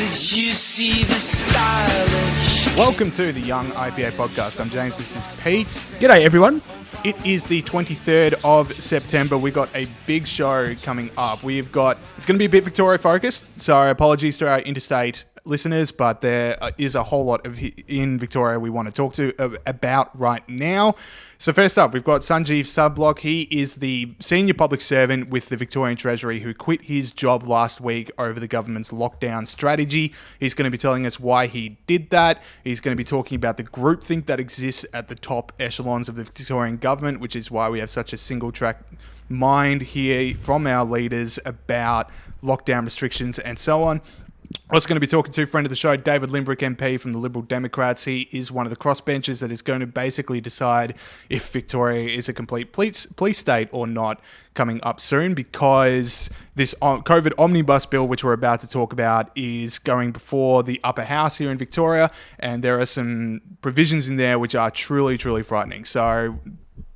you see the stylish? Welcome to the Young IPA podcast. I'm James, this is Pete. G'day everyone. It is the 23rd of September. We've got a big show coming up. It's going to be a bit Victoria focused, so apologies to our interstate listeners, but there is a whole lot in Victoria we want to talk about right now. So first up, we've got Sanjeev Sabhlok. He is the senior public servant with the Victorian Treasury who quit his job last week over the government's lockdown strategy. He's going to be telling us why he did that. He's going to be talking about the groupthink that exists at the top echelons of the Victorian government, which is why we have such a single-track mind here from our leaders about lockdown restrictions and so on. Also going to be talking to a friend of the show, David Limbrick MP from the Liberal Democrats. He is one of the crossbenchers that is going to basically decide if Victoria is a complete police state or not coming up soon, because this COVID Omnibus Bill, which we're about to talk about, is going before the upper house here in Victoria, and there are some provisions in there which are truly, truly frightening. So,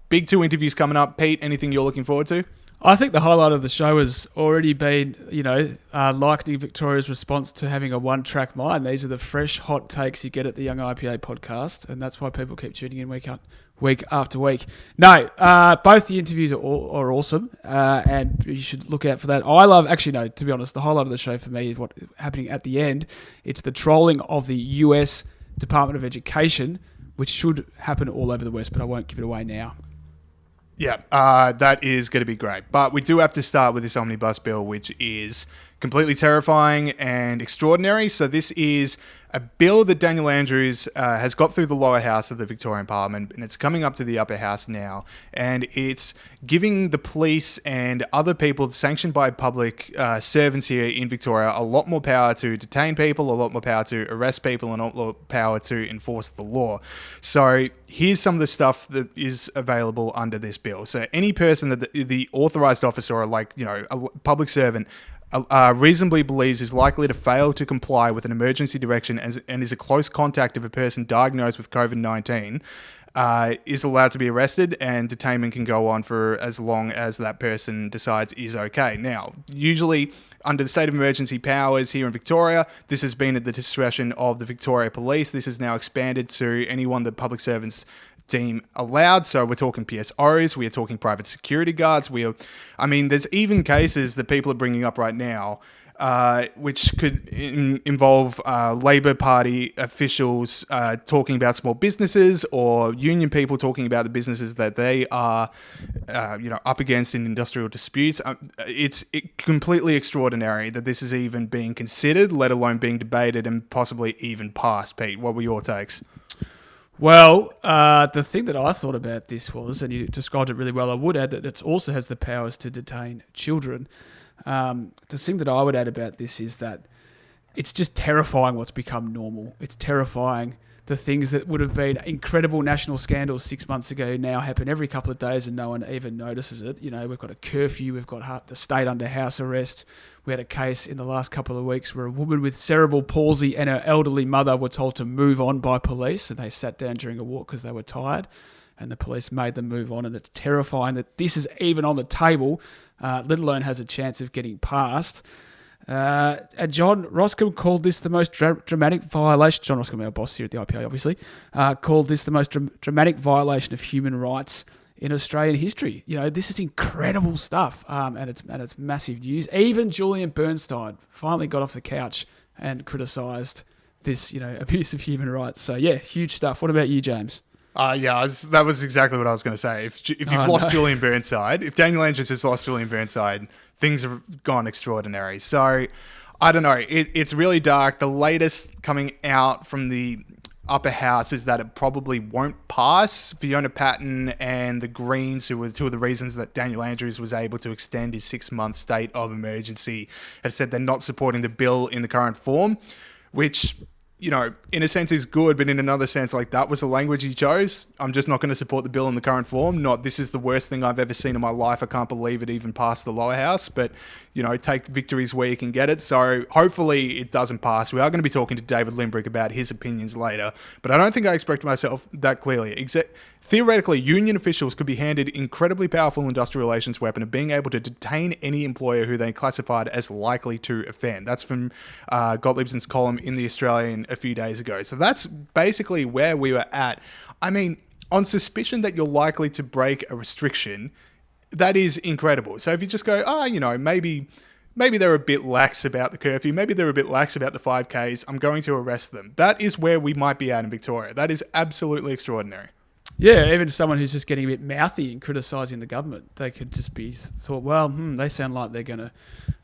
big two interviews coming up. Pete, anything you're looking forward to? I think the highlight of the show has already been, likening Victoria's response to having a one-track mind. These are the fresh, hot takes you get at the Young IPA podcast, and that's why people keep tuning in week after week. No, both the interviews are awesome, and you should look out for that. To be honest, the highlight of the show for me is what's happening at the end. It's the trolling of the US Department of Education, which should happen all over the West, but I won't give it away now. Yeah, that is going to be great. But we do have to start with this omnibus bill, which is completely terrifying and extraordinary. So this is a bill that Daniel Andrews has got through the lower house of the Victorian Parliament, and it's coming up to the upper house now. And it's giving the police and other people sanctioned by public servants here in Victoria a lot more power to detain people, a lot more power to arrest people, and a lot more power to enforce the law. So here's some of the stuff that is available under this bill. So any person that the authorised officer or a public servant reasonably believes is likely to fail to comply with an emergency direction and is a close contact of a person diagnosed with COVID-19 is allowed to be arrested, and detainment can go on for as long as that person decides is okay. Now, usually under the state of emergency powers here in Victoria, this has been at the discretion of the Victoria Police. This is now expanded to anyone that public servants deem allowed. So we're talking PSOs, we are talking private security guards. There's even cases that people are bringing up right now, which could involve Labor Party officials talking about small businesses, or union people talking about the businesses that they are, up against in industrial disputes. It's completely extraordinary that this is even being considered, let alone being debated and possibly even passed. Pete, what were your takes? Well, the thing that I thought about this was, and you described it really well, I would add that it also has the powers to detain children. The thing that I would add about this is that it's just terrifying what's become normal. It's terrifying. The things that would have been incredible national scandals 6 months ago now happen every couple of days and no one even notices it. We've got a curfew, we've got the state under house arrest. We had a case in the last couple of weeks where a woman with cerebral palsy and her elderly mother were told to move on by police, and they sat down during a walk because they were tired, and the police made them move on. And it's terrifying that this is even on the table, let alone has a chance of getting passed. John Roscombe called this the most dramatic violation. John Roscombe, our boss here at the IPA, obviously, called this the most dramatic violation of human rights in Australian history. This is incredible stuff, and it's massive news. Even Julian Bernstein finally got off the couch and criticised this, abuse of human rights. So yeah, huge stuff. What about you, James? That was exactly what I was going to say. If you've lost Julian Burnside, if Daniel Andrews has lost Julian Burnside, things have gone extraordinary. So, I don't know. It's really dark. The latest coming out from the upper house is that it probably won't pass. Fiona Patten and the Greens, who were two of the reasons that Daniel Andrews was able to extend his 6-month state of emergency, have said they're not supporting the bill in the current form, which you know, in a sense is good, but in another sense, like, that was the language he chose. I'm just not going to support the bill in the current form. Not, this is the worst thing I've ever seen in my life. I can't believe it even passed the lower house, but, you know, take victories where you can get it. So hopefully it doesn't pass. We are going to be talking to David Limbrick about his opinions later, but I don't think I expressed myself that clearly. Theoretically, union officials could be handed incredibly powerful industrial relations weapon of being able to detain any employer who they classified as likely to offend. That's from Gottliebsen's column in The Australian a few days ago. So that's basically where we were at. I mean, on suspicion that you're likely to break a restriction, that is incredible. So if you just go, you know, maybe they're a bit lax about the curfew, maybe they're a bit lax about the 5Ks, I'm going to arrest them. That is where we might be at in Victoria. That is absolutely extraordinary. Yeah, even someone who's just getting a bit mouthy and criticising the government, they could just be thought, well, they sound like they're going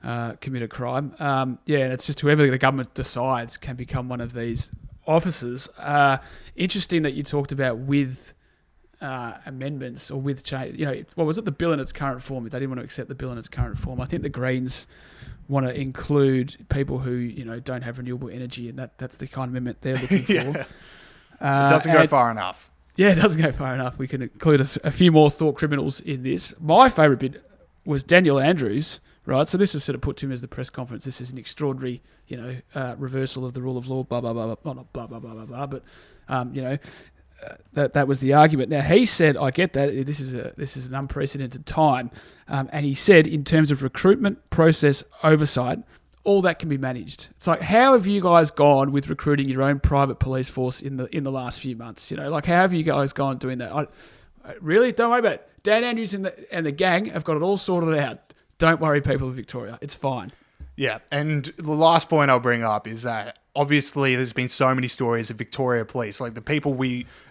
to commit a crime. And it's just whoever the government decides can become one of these officers. Interesting that you talked about with amendments or with change. You know, what was it? The bill in its current form. They didn't want to accept the bill in its current form. I think the Greens want to include people who, you know, don't have renewable energy, and that's the kind of amendment they're looking for. It doesn't go far enough. Yeah, it doesn't go far enough. We can include a few more thought criminals in this. My favourite bit was Daniel Andrews, right? So this is sort of put to him as the press conference. This is an extraordinary, you know, reversal of the rule of law, blah, blah, blah, blah. Well, not blah, blah, blah, blah, blah, but, you know, that was the argument. Now, he said, I get that. This is an unprecedented time. And he said, in terms of recruitment, process, oversight, all that can be managed. It's like, how have you guys gone with recruiting your own private police force in the last few months? You know, like, how have you guys gone doing that? Really? Don't worry about it. Dan Andrews and the gang have got it all sorted out. Don't worry, people of Victoria. It's fine. Yeah, and the last point I'll bring up is that obviously there's been so many stories of Victoria Police, like the people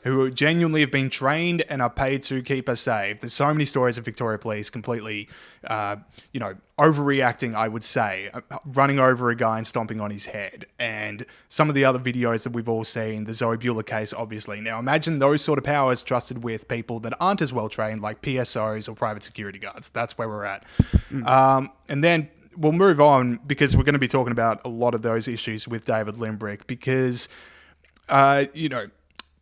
who genuinely have been trained and are paid to keep us safe. There's so many stories of Victoria Police completely, you know, overreacting, I would say, running over a guy and stomping on his head. And some of the other videos that we've all seen, the Zoe Bueller case, obviously. Now, imagine those sort of powers trusted with people that aren't as well trained, like PSOs or private security guards. That's where we're at. And then we'll move on because we're going to be talking about a lot of those issues with David Limbrick because, you know,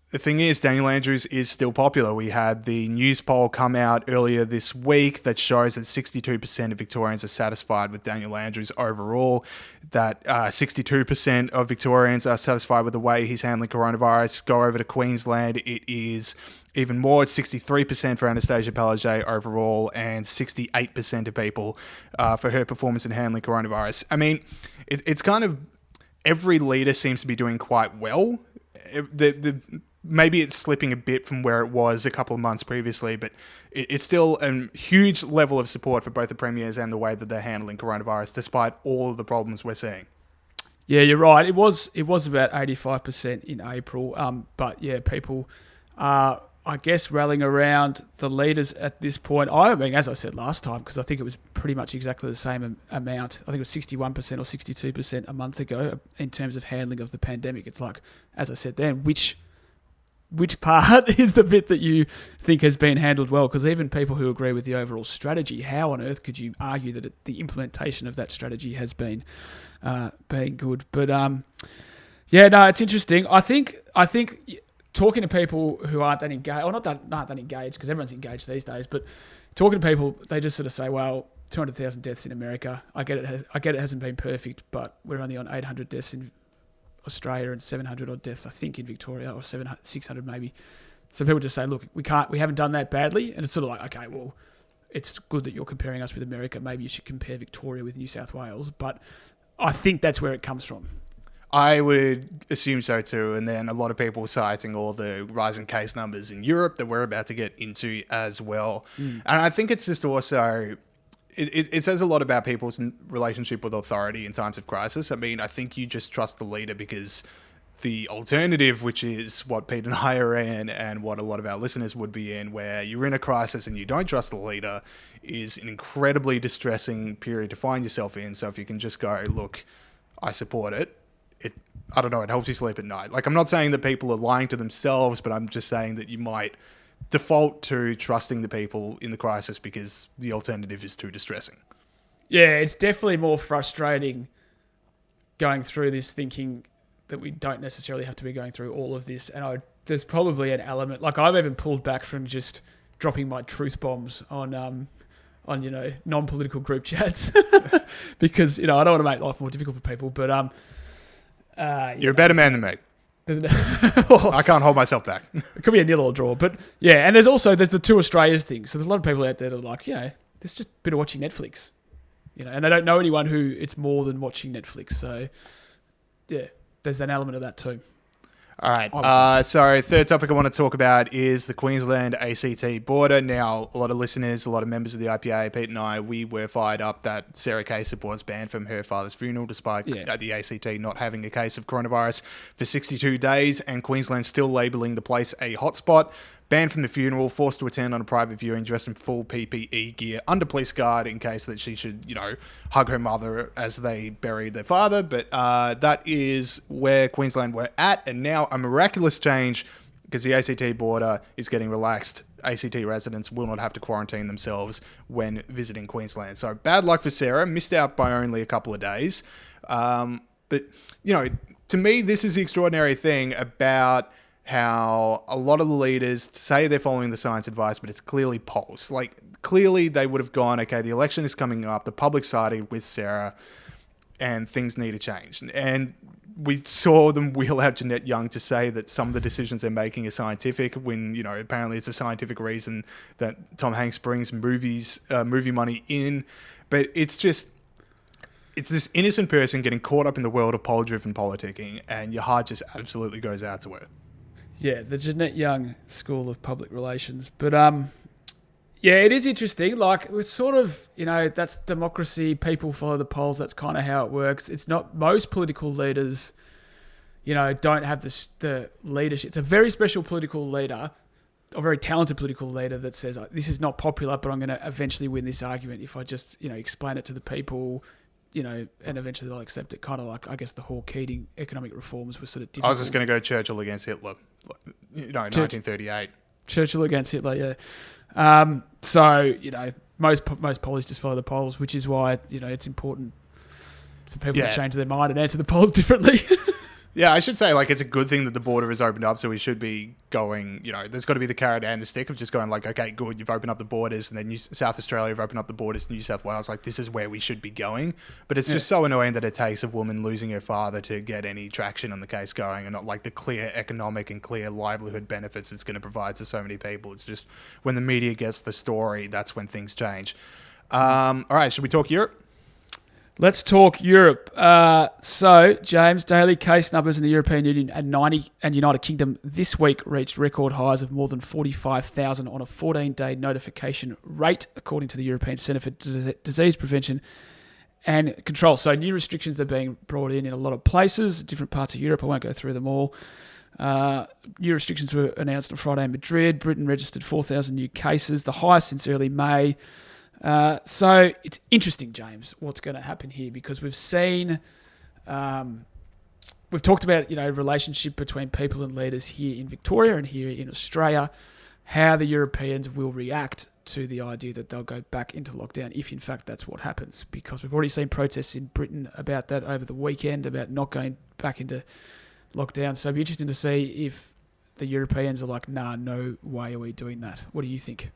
the thing is, Daniel Andrews is still popular. We had the Newspoll come out earlier this week that shows that 62% of Victorians are satisfied with Daniel Andrews overall, that 62% of Victorians are satisfied with the way he's handling coronavirus. Go over to Queensland, it is even more. It's 63% for Anastasia Palaszczuk overall and 68% of people for her performance in handling coronavirus. I mean, it's kind of every leader seems to be doing quite well. Maybe it's slipping a bit from where it was a couple of months previously, but it's still a huge level of support for both the premiers and the way that they're handling coronavirus, despite all of the problems we're seeing. Yeah, you're right. It was about 85% in April. But yeah, people are, I guess, rallying around the leaders at this point. I mean, as I said last time, because I think it was pretty much exactly the same amount. I think it was 61% or 62% a month ago in terms of handling of the pandemic. It's like, as I said then, which part is the bit that you think has been handled well? Because even people who agree with the overall strategy, how on earth could you argue that the implementation of that strategy has been good? But yeah, no, it's interesting. I think talking to people who aren't that engaged, or not that engaged, because everyone's engaged these days, but talking to people, they just sort of say, well, 200,000 deaths in America. I get it hasn't been perfect, but we're only on 800 deaths in Australia and 700 odd deaths, I think, in Victoria, or 600 maybe. So people just say, look, we haven't done that badly. And it's sort of like, okay, well, it's good that you're comparing us with America. Maybe you should compare Victoria with New South Wales. But I think that's where it comes from. I would assume so too. And then a lot of people citing all the rising case numbers in Europe that we're about to get into as well. And I think it's just also, it says a lot about people's relationship with authority in times of crisis. I mean, I think you just trust the leader because the alternative, which is what Pete and I are in and what a lot of our listeners would be in, where you're in a crisis and you don't trust the leader, is an incredibly distressing period to find yourself in. So if you can just go, look, I support it, I don't know, it helps you sleep at night. Like, I'm not saying that people are lying to themselves, but I'm just saying that you might default to trusting the people in the crisis because the alternative is too distressing. Yeah, it's definitely more frustrating going through this thinking that we don't necessarily have to be going through all of this. And there's probably an element, like I've even pulled back from just dropping my truth bombs on non-political group chats because, I don't want to make life more difficult for people, but you're a better man than me. I can't hold myself back. It could be a nil or a draw, but yeah. And there's the two Australias thing. So there's a lot of people out there that are like, there's just a bit of watching Netflix, and they don't know anyone who it's more than watching Netflix. So yeah, there's an element of that too. All right. So third topic I want to talk about is the Queensland ACT border. Now, a lot of listeners, a lot of members of the IPA, Pete and I, we were fired up that Sarah Caisip was banned from her father's funeral despite the ACT not having a case of coronavirus for 62 days and Queensland still labelling the place a hotspot. Banned from the funeral, forced to attend on a private viewing, dressed in full PPE gear, under police guard in case that she should, hug her mother as they bury their father. But that is where Queensland were at. And now a miraculous change because the ACT border is getting relaxed. ACT residents will not have to quarantine themselves when visiting Queensland. So bad luck for Sarah. Missed out by only a couple of days. But, to me, this is the extraordinary thing about how a lot of the leaders say they're following the science advice, but it's clearly polls. Like, clearly they would have gone, okay, the election is coming up, the public sided with Sarah, and things need to change. And we saw them wheel out Jeanette Young to say that some of the decisions they're making are scientific when, apparently it's a scientific reason that Tom Hanks brings movie money in. But it's this innocent person getting caught up in the world of poll-driven politicking, and your heart just absolutely goes out to her. Yeah, the Jeanette Young School of Public Relations. But, it is interesting. Like, it's sort of, that's democracy. People follow the polls. That's kind of how it works. It's not, most political leaders, don't have the leadership. It's a very special political leader, a very talented political leader that says, this is not popular, but I'm going to eventually win this argument if I just, explain it to the people, and eventually they'll accept it. Kind of like, I guess, the Hawke-Keating economic reforms were sort of difficult. I was just going to go Churchill against Hitler. 1938. Churchill against Hitler, yeah. So, most polls just follow the polls, which is why, it's important for people to change their mind and answer the polls differently. Yeah, I should say, it's a good thing that the border has opened up, so we should be going, there's got to be the carrot and the stick of just going okay, good, you've opened up the borders, and then South Australia have opened up the borders to New South Wales, this is where we should be going. But it's just so annoying that it takes a woman losing her father to get any traction on the case going, and not the clear economic and clear livelihood benefits it's going to provide to so many people. It's just when the media gets the story, that's when things change. All right, should we talk Europe? Let's talk Europe. So, James, daily case numbers in the European Union and United Kingdom this week reached record highs of more than 45,000 on a 14-day notification rate, according to the European Centre for Disease Prevention and Control. So, new restrictions are being brought in a lot of places, different parts of Europe. I won't go through them all. New restrictions were announced on Friday in Madrid. Britain registered 4,000 new cases, the highest since early May. So it's interesting, James, what's going to happen here, because we've seen, we've talked about, relationship between people and leaders here in Victoria and here in Australia, how the Europeans will react to the idea that they'll go back into lockdown if in fact that's what happens, because we've already seen protests in Britain about that over the weekend, about not going back into lockdown. So it'll be interesting to see if the Europeans are like, nah, no way are we doing that. What do you think?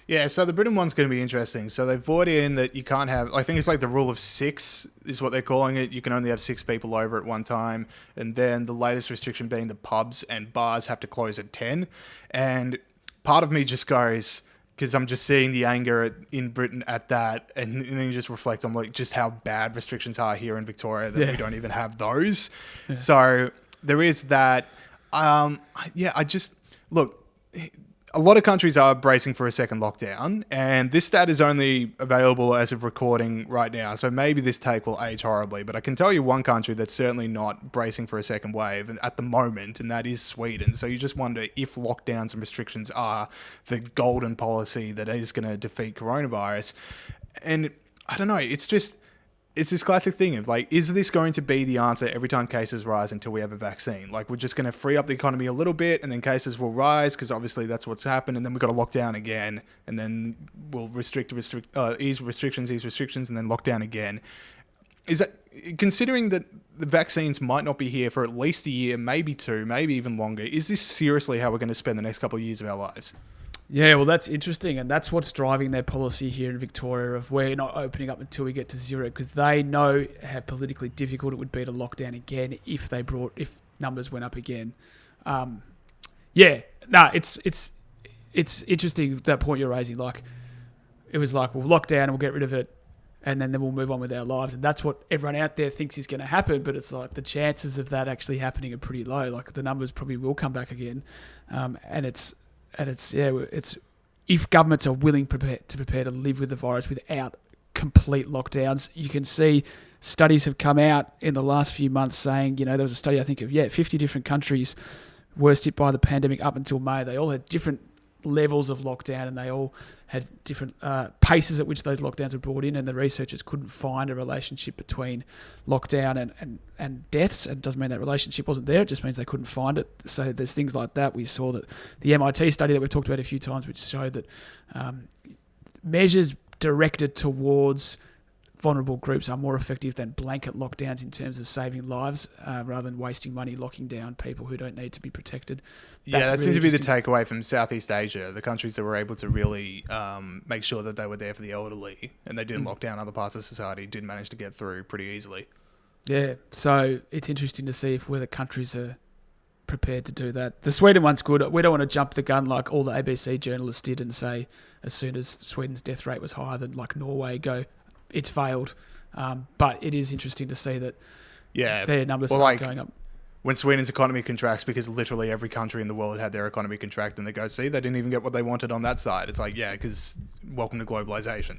Yeah, so the Britain one's going to be interesting. So they've brought in that you can't have, I think it's the rule of 6 is what they're calling it. You can only have 6 people over at one time. And then the latest restriction being the pubs and bars have to close at 10. And part of me just goes, because I'm just seeing the anger in Britain at that. And then you just reflect on just how bad restrictions are here in Victoria that we don't even have those. Yeah. So there is that. Look, a lot of countries are bracing for a second lockdown, and this stat is only available as of recording right now, so maybe this take will age horribly, but I can tell you one country that's certainly not bracing for a second wave at the moment, and that is Sweden. So you just wonder if lockdowns and restrictions are the golden policy that is going to defeat coronavirus. And I don't know, it's this classic thing of is this going to be the answer every time cases rise until we have a vaccine? We're just going to free up the economy a little bit and then cases will rise because obviously that's what's happened, and then we've got to lock down again, and then we'll ease restrictions and then lock down again. is that, considering that the vaccines might not be here for at least a year, maybe two, maybe even longer, is this seriously how we're going to spend the next couple of years of our lives? Yeah, well, that's interesting, and that's what's driving their policy here in Victoria of we're not opening up until we get to zero, because they know how politically difficult it would be to lock down again if numbers went up again. It's interesting, that point you're raising. Like, it was like, we'll lock down and we'll get rid of it, and then we'll move on with our lives, and that's what everyone out there thinks is going to happen. But it's like the chances of that actually happening are pretty low. Like, the numbers probably will come back again, and it's if governments are willing to prepare to live with the virus without complete lockdowns. You can see studies have come out in the last few months saying, there was a study, I think, of 50 different countries worst hit by the pandemic up until May. They all had different levels of lockdown, and they all had different paces at which those lockdowns were brought in, and the researchers couldn't find a relationship between lockdown and deaths. It doesn't mean that relationship wasn't there, it just means they couldn't find it. So there's things like that. We saw that the MIT study that we've talked about a few times, which showed that measures directed towards vulnerable groups are more effective than blanket lockdowns in terms of saving lives, rather than wasting money locking down people who don't need to be protected. That seemed to be the takeaway from Southeast Asia, the countries that were able to really make sure that they were there for the elderly, and they didn't lock down other parts of society, did manage to get through pretty easily. Yeah, so it's interesting to see if whether countries are prepared to do that. The Sweden one's good. We don't want to jump the gun like all the ABC journalists did and say as soon as Sweden's death rate was higher than like Norway, go, it's failed. But it is interesting to see that their numbers are going up. When Sweden's economy contracts, because literally every country in the world had their economy contract, and they go, see, they didn't even get what they wanted on that side. It's like, because welcome to globalization.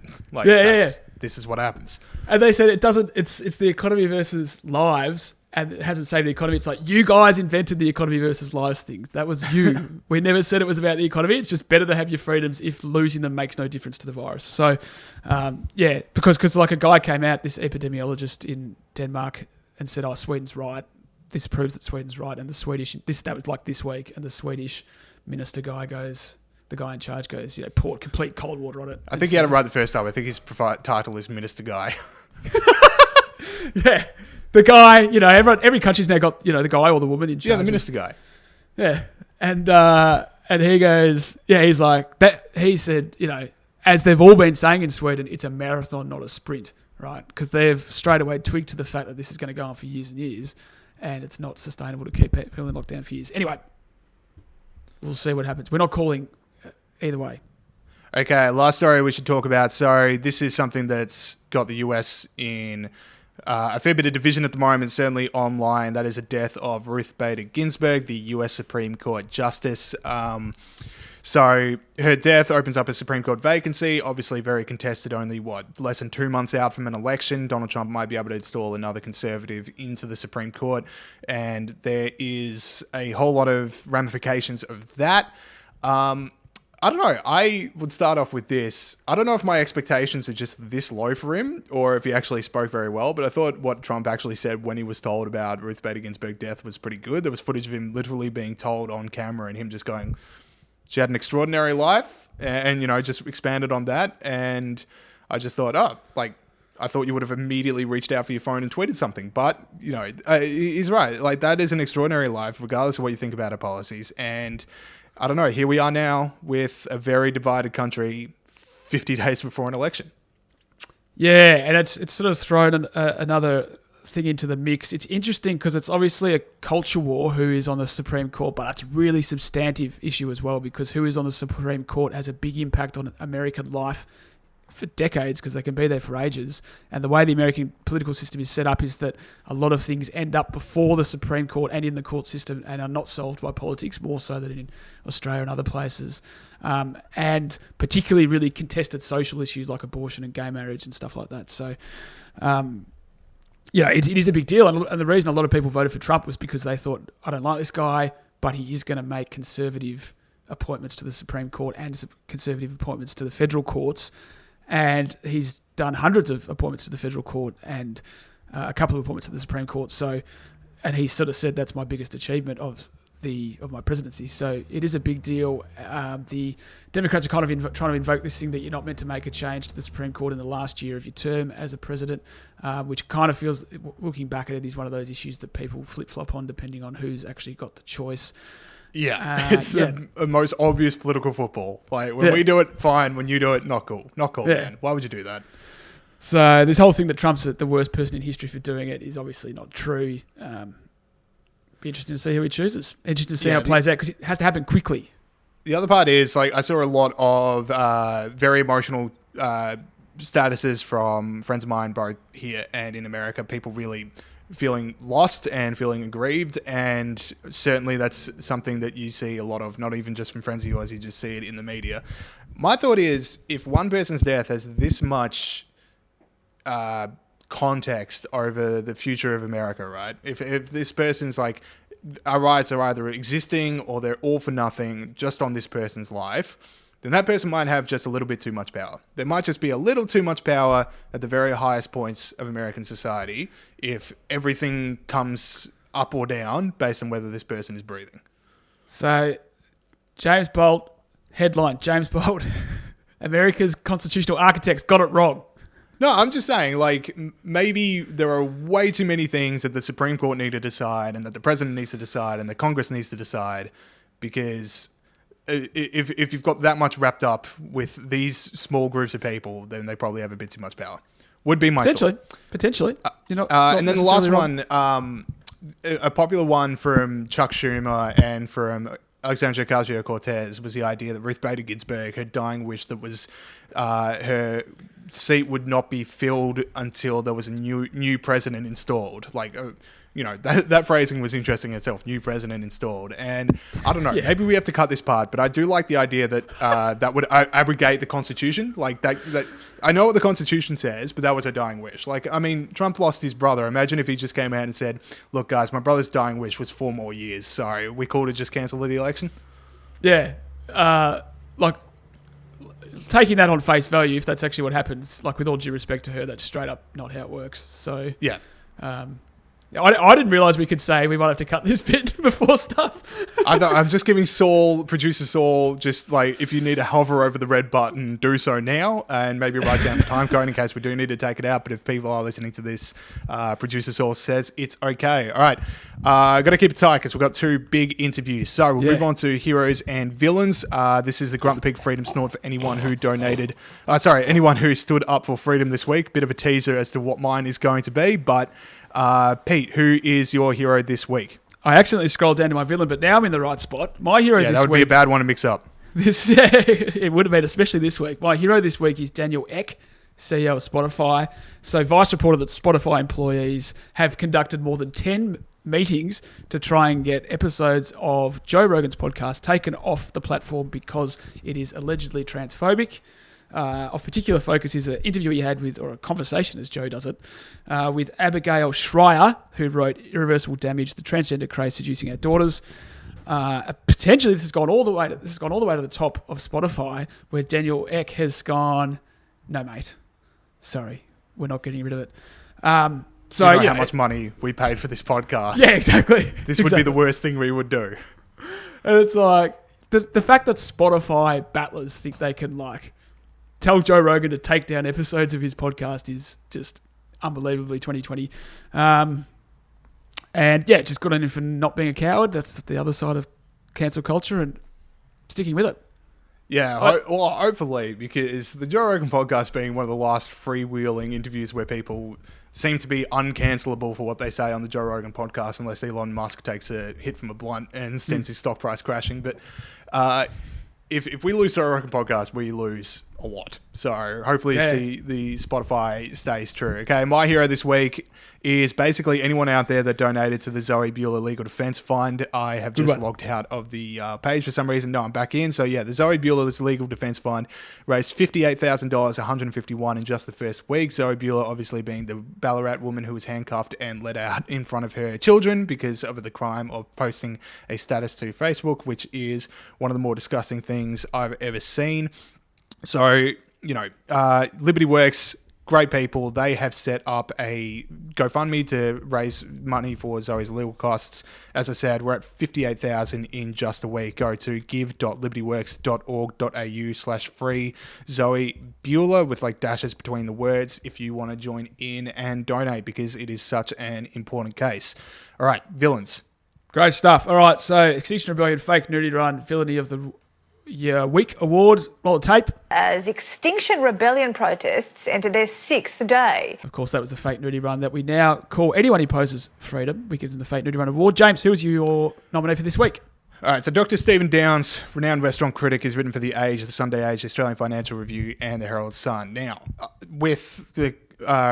This is what happens. And they said it's the economy versus lives, and it hasn't saved the economy. It's like, you guys invented the economy versus lives things. That was you. We never said it was about the economy. It's just better to have your freedoms if losing them makes no difference to the virus. So, because like a guy came out, this epidemiologist in Denmark, and said, Sweden's right. This proves that Sweden's right. And that was like this week, and the Swedish minister guy goes, the guy in charge goes, poured complete cold water on it. I think he had it right the first time. I think his title is Minister Guy. Yeah. The guy, every country's now got, the guy or the woman in charge. Yeah, the minister guy. Yeah. And he goes, he's like, that. He said, as they've all been saying in Sweden, it's a marathon, not a sprint, right? Because they've straight away twigged to the fact that this is going to go on for years and years, and it's not sustainable to keep people in lockdown for years. Anyway, we'll see what happens. We're not calling either way. Okay, last story we should talk about. So this is something that's got the US in a fair bit of division at the moment, certainly online. That is the death of Ruth Bader Ginsburg, the US Supreme Court Justice. So her death opens up a Supreme Court vacancy, obviously very contested, only, less than 2 months out from an election. Donald Trump might be able to install another conservative into the Supreme Court, and there is a whole lot of ramifications of that. I don't know. I would start off with this. I don't know if my expectations are just this low for him or if he actually spoke very well, but I thought what Trump actually said when he was told about Ruth Bader Ginsburg's death was pretty good. There was footage of him literally being told on camera and him just going, she had an extraordinary life, and just expanded on that. And I just thought, I thought you would have immediately reached out for your phone and tweeted something. But, he's right. Like, that is an extraordinary life, regardless of what you think about her policies. And I don't know, here we are now with a very divided country 50 days before an election. Yeah, and it's sort of thrown another thing into the mix. It's interesting because it's obviously a culture war who is on the Supreme Court, but it's a really substantive issue as well, because who is on the Supreme Court has a big impact on American life for decades, because they can be there for ages. And the way the American political system is set up is that a lot of things end up before the Supreme Court and in the court system and are not solved by politics, more so than in Australia and other places. And particularly really contested social issues like abortion and gay marriage and stuff like that. So, it is a big deal. And the reason a lot of people voted for Trump was because they thought, I don't like this guy, but he is going to make conservative appointments to the Supreme Court and conservative appointments to the federal courts. And he's done hundreds of appointments to the federal court and a couple of appointments to the Supreme Court. So, and he sort of said that's my biggest achievement of my presidency. So it is a big deal. The Democrats are kind of trying to invoke this thing that you're not meant to make a change to the Supreme Court in the last year of your term as a president, which kind of feels, looking back at it, is one of those issues that people flip-flop on depending on who's actually got the choice. Yeah, it's the most obvious political football. Like, when we do it, fine. When you do it, not cool. Not cool, man. Why would you do that? So this whole thing that Trump's the worst person in history for doing it is obviously not true. Be interesting to see who he chooses. Interesting to see how it plays out, because it has to happen quickly. The other part is, like, I saw a lot of very emotional statuses from friends of mine, both here and in America, people really feeling lost and feeling aggrieved, and certainly that's something that you see a lot of, not even just from friends of yours, you just see it in the media. My thought is, if one person's death has this much context over the future of America, right? If this person's like, our rights are either existing or they're all for nothing just on this person's life, then that person might have just a little bit too much power. There might just be a little too much power at the very highest points of American society if everything comes up or down based on whether this person is breathing. So, James Bolt, headline, James Bolt, America's constitutional architects got it wrong. No, I'm just saying, like, maybe there are way too many things that the Supreme Court need to decide and that the president needs to decide and the Congress needs to decide, because if you've got that much wrapped up with these small groups of people, then they probably have a bit too much power. Would be my thought. Potentially. And then the last one, a popular one from Chuck Schumer and from Alexandria Ocasio-Cortez was the idea that Ruth Bader Ginsburg, her dying wish that was her seat would not be filled until there was a new president installed. Like, that phrasing was interesting in itself, new president installed. And I don't know, maybe we have to cut this part, but I do like the idea that that would abrogate the Constitution. Like, that I know what the Constitution says, but that was a dying wish. Like, I mean, Trump lost his brother. Imagine if he just came out and said, look, guys, my brother's dying wish was 4 more years. Sorry, we called it just cancel the election. Yeah. Taking that on face value, if that's actually what happens, like, with all due respect to her, that's straight up not how it works. So, yeah. I didn't realise we could say we might have to cut this bit before stuff. I'm just giving producer Saul, just like, if you need to hover over the red button, do so now, and maybe write down the time code in case we do need to take it out. But if people are listening to this, producer Saul says it's okay. All right. Got to keep it tight because we've got 2 big interviews. So we'll move on to heroes and villains. This is the Grunt the Pig Freedom Snort for anyone who anyone who stood up for freedom this week. Bit of a teaser as to what mine is going to be, but Pete, who is your hero this week? I accidentally scrolled down to my villain, but now I'm in the right spot. My hero this week... Yeah, that would be a bad one to mix up. It would have been, especially this week. My hero this week is Daniel Ek, CEO of Spotify. So Vice reported that Spotify employees have conducted more than 10 meetings to try and get episodes of Joe Rogan's podcast taken off the platform because it is allegedly transphobic. Of particular focus is an interview he had with, or a conversation as Joe does it, with Abigail Schreier, who wrote Irreversible Damage, the transgender craze seducing our daughters. Potentially this has gone all the way to the top of Spotify, where Daniel Ek has gone, no mate, sorry, we're not getting rid of it. So you know how much money we paid for this podcast. Yeah, exactly. This would be the worst thing we would do. And it's like the fact that Spotify battlers think they can, like, tell Joe Rogan to take down episodes of his podcast is just unbelievably 2020. Just good on him for not being a coward. That's the other side of cancel culture and sticking with it. Yeah, hopefully, because the Joe Rogan podcast being one of the last freewheeling interviews where people seem to be uncancelable for what they say on the Joe Rogan podcast, unless Elon Musk takes a hit from a blunt and sends his stock price crashing. But if we lose Joe Rogan podcast, we lose a lot. So hopefully see the Spotify stays true. Okay, my hero this week is basically anyone out there that donated to the Zoe Bueller Legal Defense Fund. I have just logged out of the page for some reason. No, I'm back in. So yeah, the Zoe Bueller Legal Defense Fund raised $58,000, $151 in just the first week. Zoe Bueller obviously being the Ballarat woman who was handcuffed and let out in front of her children because of the crime of posting a status to Facebook, which is one of the more disgusting things I've ever seen. So, Liberty Works great people. They have set up a GoFundMe to raise money for Zoe's legal costs. As I said, we're at 58,000 in just a week. Go to give.libertyworks.org.au/free Zoe Bueller with like dashes between the words if you want to join in and donate, because it is such an important case. All right, villains. Great stuff. All right, so Extinction Rebellion, fake nudity run, villainy of the week awards. Roll the tape. As Extinction Rebellion protests enter their 6th day. Of course, that was the fake nudity run that we now call anyone who opposes freedom. We give them the fake nudity run award. James, who is your nominee for this week? All right, so Dr. Stephen Downes, renowned restaurant critic, has written for The Age, The Sunday Age, The Australian Financial Review, and The Herald Sun. Now, with the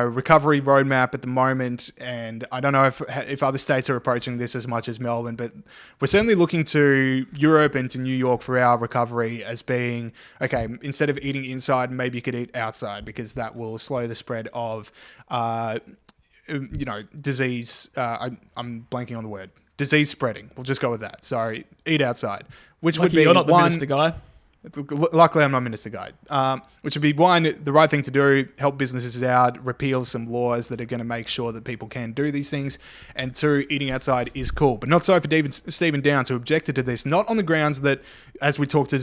recovery roadmap at the moment, and I don't know if other states are approaching this as much as Melbourne, but we're certainly looking to Europe and to New York for our recovery as being, okay, instead of eating inside, maybe you could eat outside, because that will slow the spread of, disease. I'm blanking on the word. Disease spreading. We'll just go with that. Sorry, eat outside. Which Lucky would be you're not the one, minister guy. Luckily, I'm not Minister Guide. Which would be one, the right thing to do, help businesses out, repeal some laws that are going to make sure that people can do these things. And two, eating outside is cool. But not so for Stephen Downes, who objected to this, not on the grounds that, as we talked to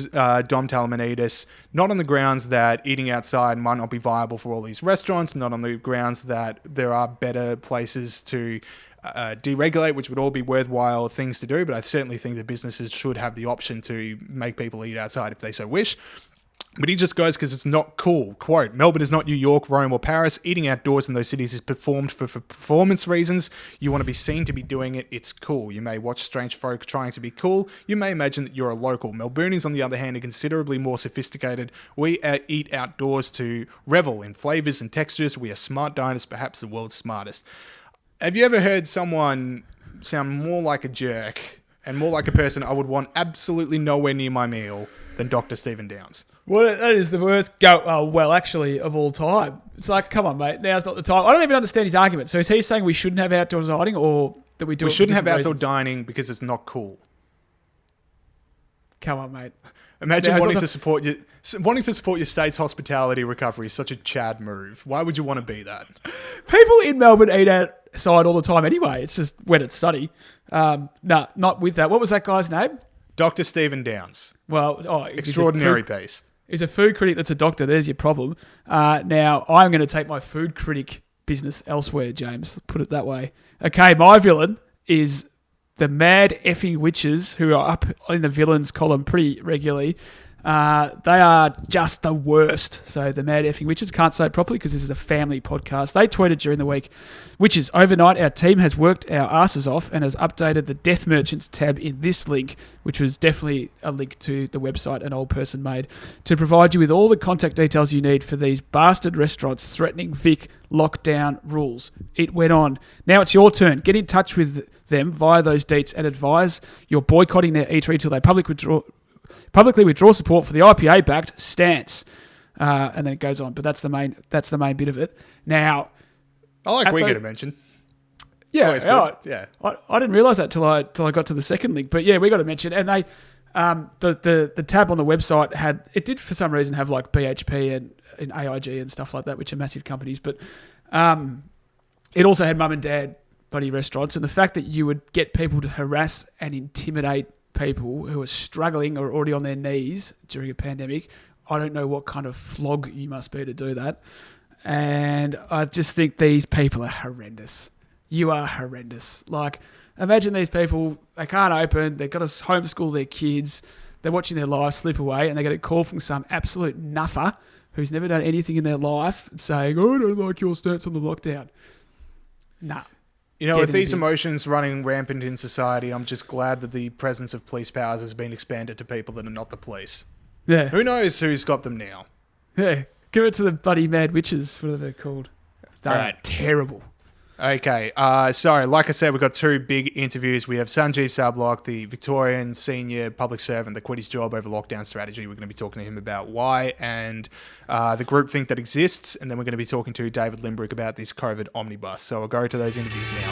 Dom Talamanidis, not on the grounds that eating outside might not be viable for all these restaurants, not on the grounds that there are better places to deregulate, which would all be worthwhile things to do, but I certainly think that businesses should have the option to make people eat outside if they so wish. But he just goes because it's not cool. Quote, Melbourne is not New York, Rome or Paris. Eating outdoors in those cities is performed for performance reasons. You want to be seen to be doing it. It's cool. You may watch strange folk trying to be cool. You may imagine that you're a local. Melbournians, on the other hand, are considerably more sophisticated. We eat outdoors to revel in flavours and textures. We are smart diners, perhaps the world's smartest. Have you ever heard someone sound more like a jerk and more like a person I would want absolutely nowhere near my meal than Dr. Stephen Downes? Well, that is the worst actually, of all time. It's like, come on, mate, now's not the time. I don't even understand his argument. So is he saying we shouldn't have outdoor dining, or that we do it for shouldn't have different outdoor reasons? dining because it's not cool? Come on, mate. Imagine wanting to support your state's hospitality recovery is such a Chad move. Why would you want to be that? People in Melbourne eat outside all the time anyway. It's just when it's sunny. Not with that. What was that guy's name? Dr. Stephen Downes. Well, extraordinary piece. He's a food critic that's a doctor. There's your problem. Now, I'm going to take my food critic business elsewhere, James. Put it that way. Okay, my villain is the mad effing witches, who are up in the villains column pretty regularly. They are just the worst. So the mad effing witches, can't say it properly because this is a family podcast. They tweeted during the week, "Witches, overnight our team has worked our asses off and has updated the Death Merchants tab in this link," which was definitely a link to the website an old person made, "to provide you with all the contact details you need for these bastard restaurants threatening Vic lockdown rules." It went on. "Now it's your turn. Get in touch with them via those deets and advise you're boycotting their eatery till they publicly withdraw support for the IPA-backed stance." And then it goes on, but that's the main bit of it. Now, I like we get a mention. Yeah, yeah. I didn't realise that till I got to the second link, but yeah, we got a mention, and they the tab on the website did for some reason have like BHP and AIG and stuff like that, which are massive companies, but it also had mum and dad buddy restaurants, and the fact that you would get people to harass and intimidate people who are struggling or already on their knees during a pandemic, I don't know what kind of flog you must be to do that. And I just think these people are horrendous. You are horrendous. Like, imagine these people, they can't open, they've got to homeschool their kids, they're watching their lives slip away, and they get a call from some absolute nuffer who's never done anything in their life saying, "Oh, I don't like your stance on the lockdown." Nah. You know, with these emotions running rampant in society, I'm just glad that the presence of police powers has been expanded to people that are not the police. Yeah. Who knows who's got them now? Yeah. Give it to the bloody mad witches, whatever they're called. They're right. Terrible. Okay. So, like I said, we've got two big interviews. We have Sanjeev Sabhlok, the Victorian senior public servant that quit his job over lockdown strategy. We're going to be talking to him about why and the groupthink that exists. And then we're going to be talking to David Limbrick about this COVID omnibus. So I'll go to those interviews now.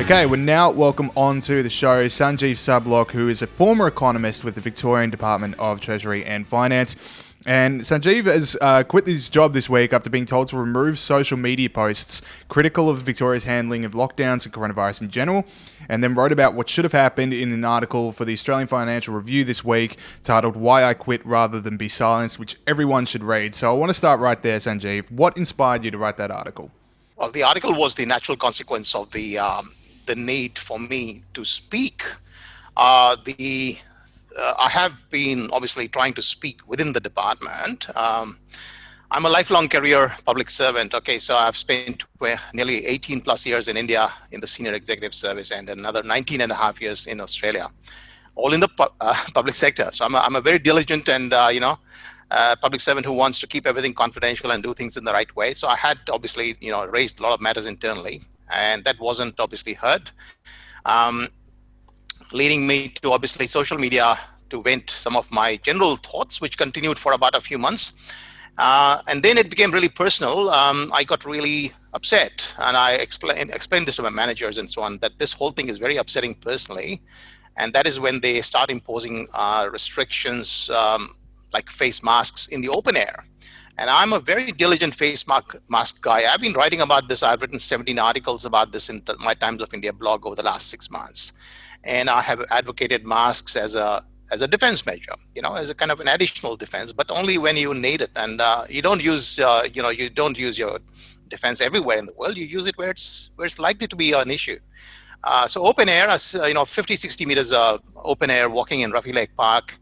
Okay, we're now welcome on to the show Sanjeev Sabhlok, who is a former economist with the Victorian Department of Treasury and Finance. And Sanjeev has quit his job this week after being told to remove social media posts critical of Victoria's handling of lockdowns and coronavirus in general, and then wrote about what should have happened in an article for the Australian Financial Review this week titled "Why I Quit Rather Than Be Silenced," which everyone should read. So I want to start right there, Sanjeev. What inspired you to write that article? Well, the article was the natural consequence of the need for me to speak. I have been obviously trying to speak within the department. I'm a lifelong career public servant. Okay, so I've spent nearly 18 plus years in India in the senior executive service and another 19 and a half years in Australia, all in the public sector. So I'm a very diligent and, public servant who wants to keep everything confidential and do things in the right way. So I had obviously, raised a lot of matters internally, and that wasn't obviously heard. Leading me to obviously social media to vent some of my general thoughts, which continued for about a few months. And then it became really personal. I got really upset, and I explained this to my managers and so on, that this whole thing is very upsetting personally. And that is when they start imposing restrictions like face masks in the open air. And I'm a very diligent face mask guy. I've been writing about this. I've written 17 articles about this in my Times of India blog over the last 6 months. And I have advocated masks as a defense measure, as a kind of an additional defense, but only when you need it. And you don't use, you don't use your defense everywhere in the world. You use it where it's likely to be an issue. So open air, 50, 60 meters open air walking in Rafi Lake Park.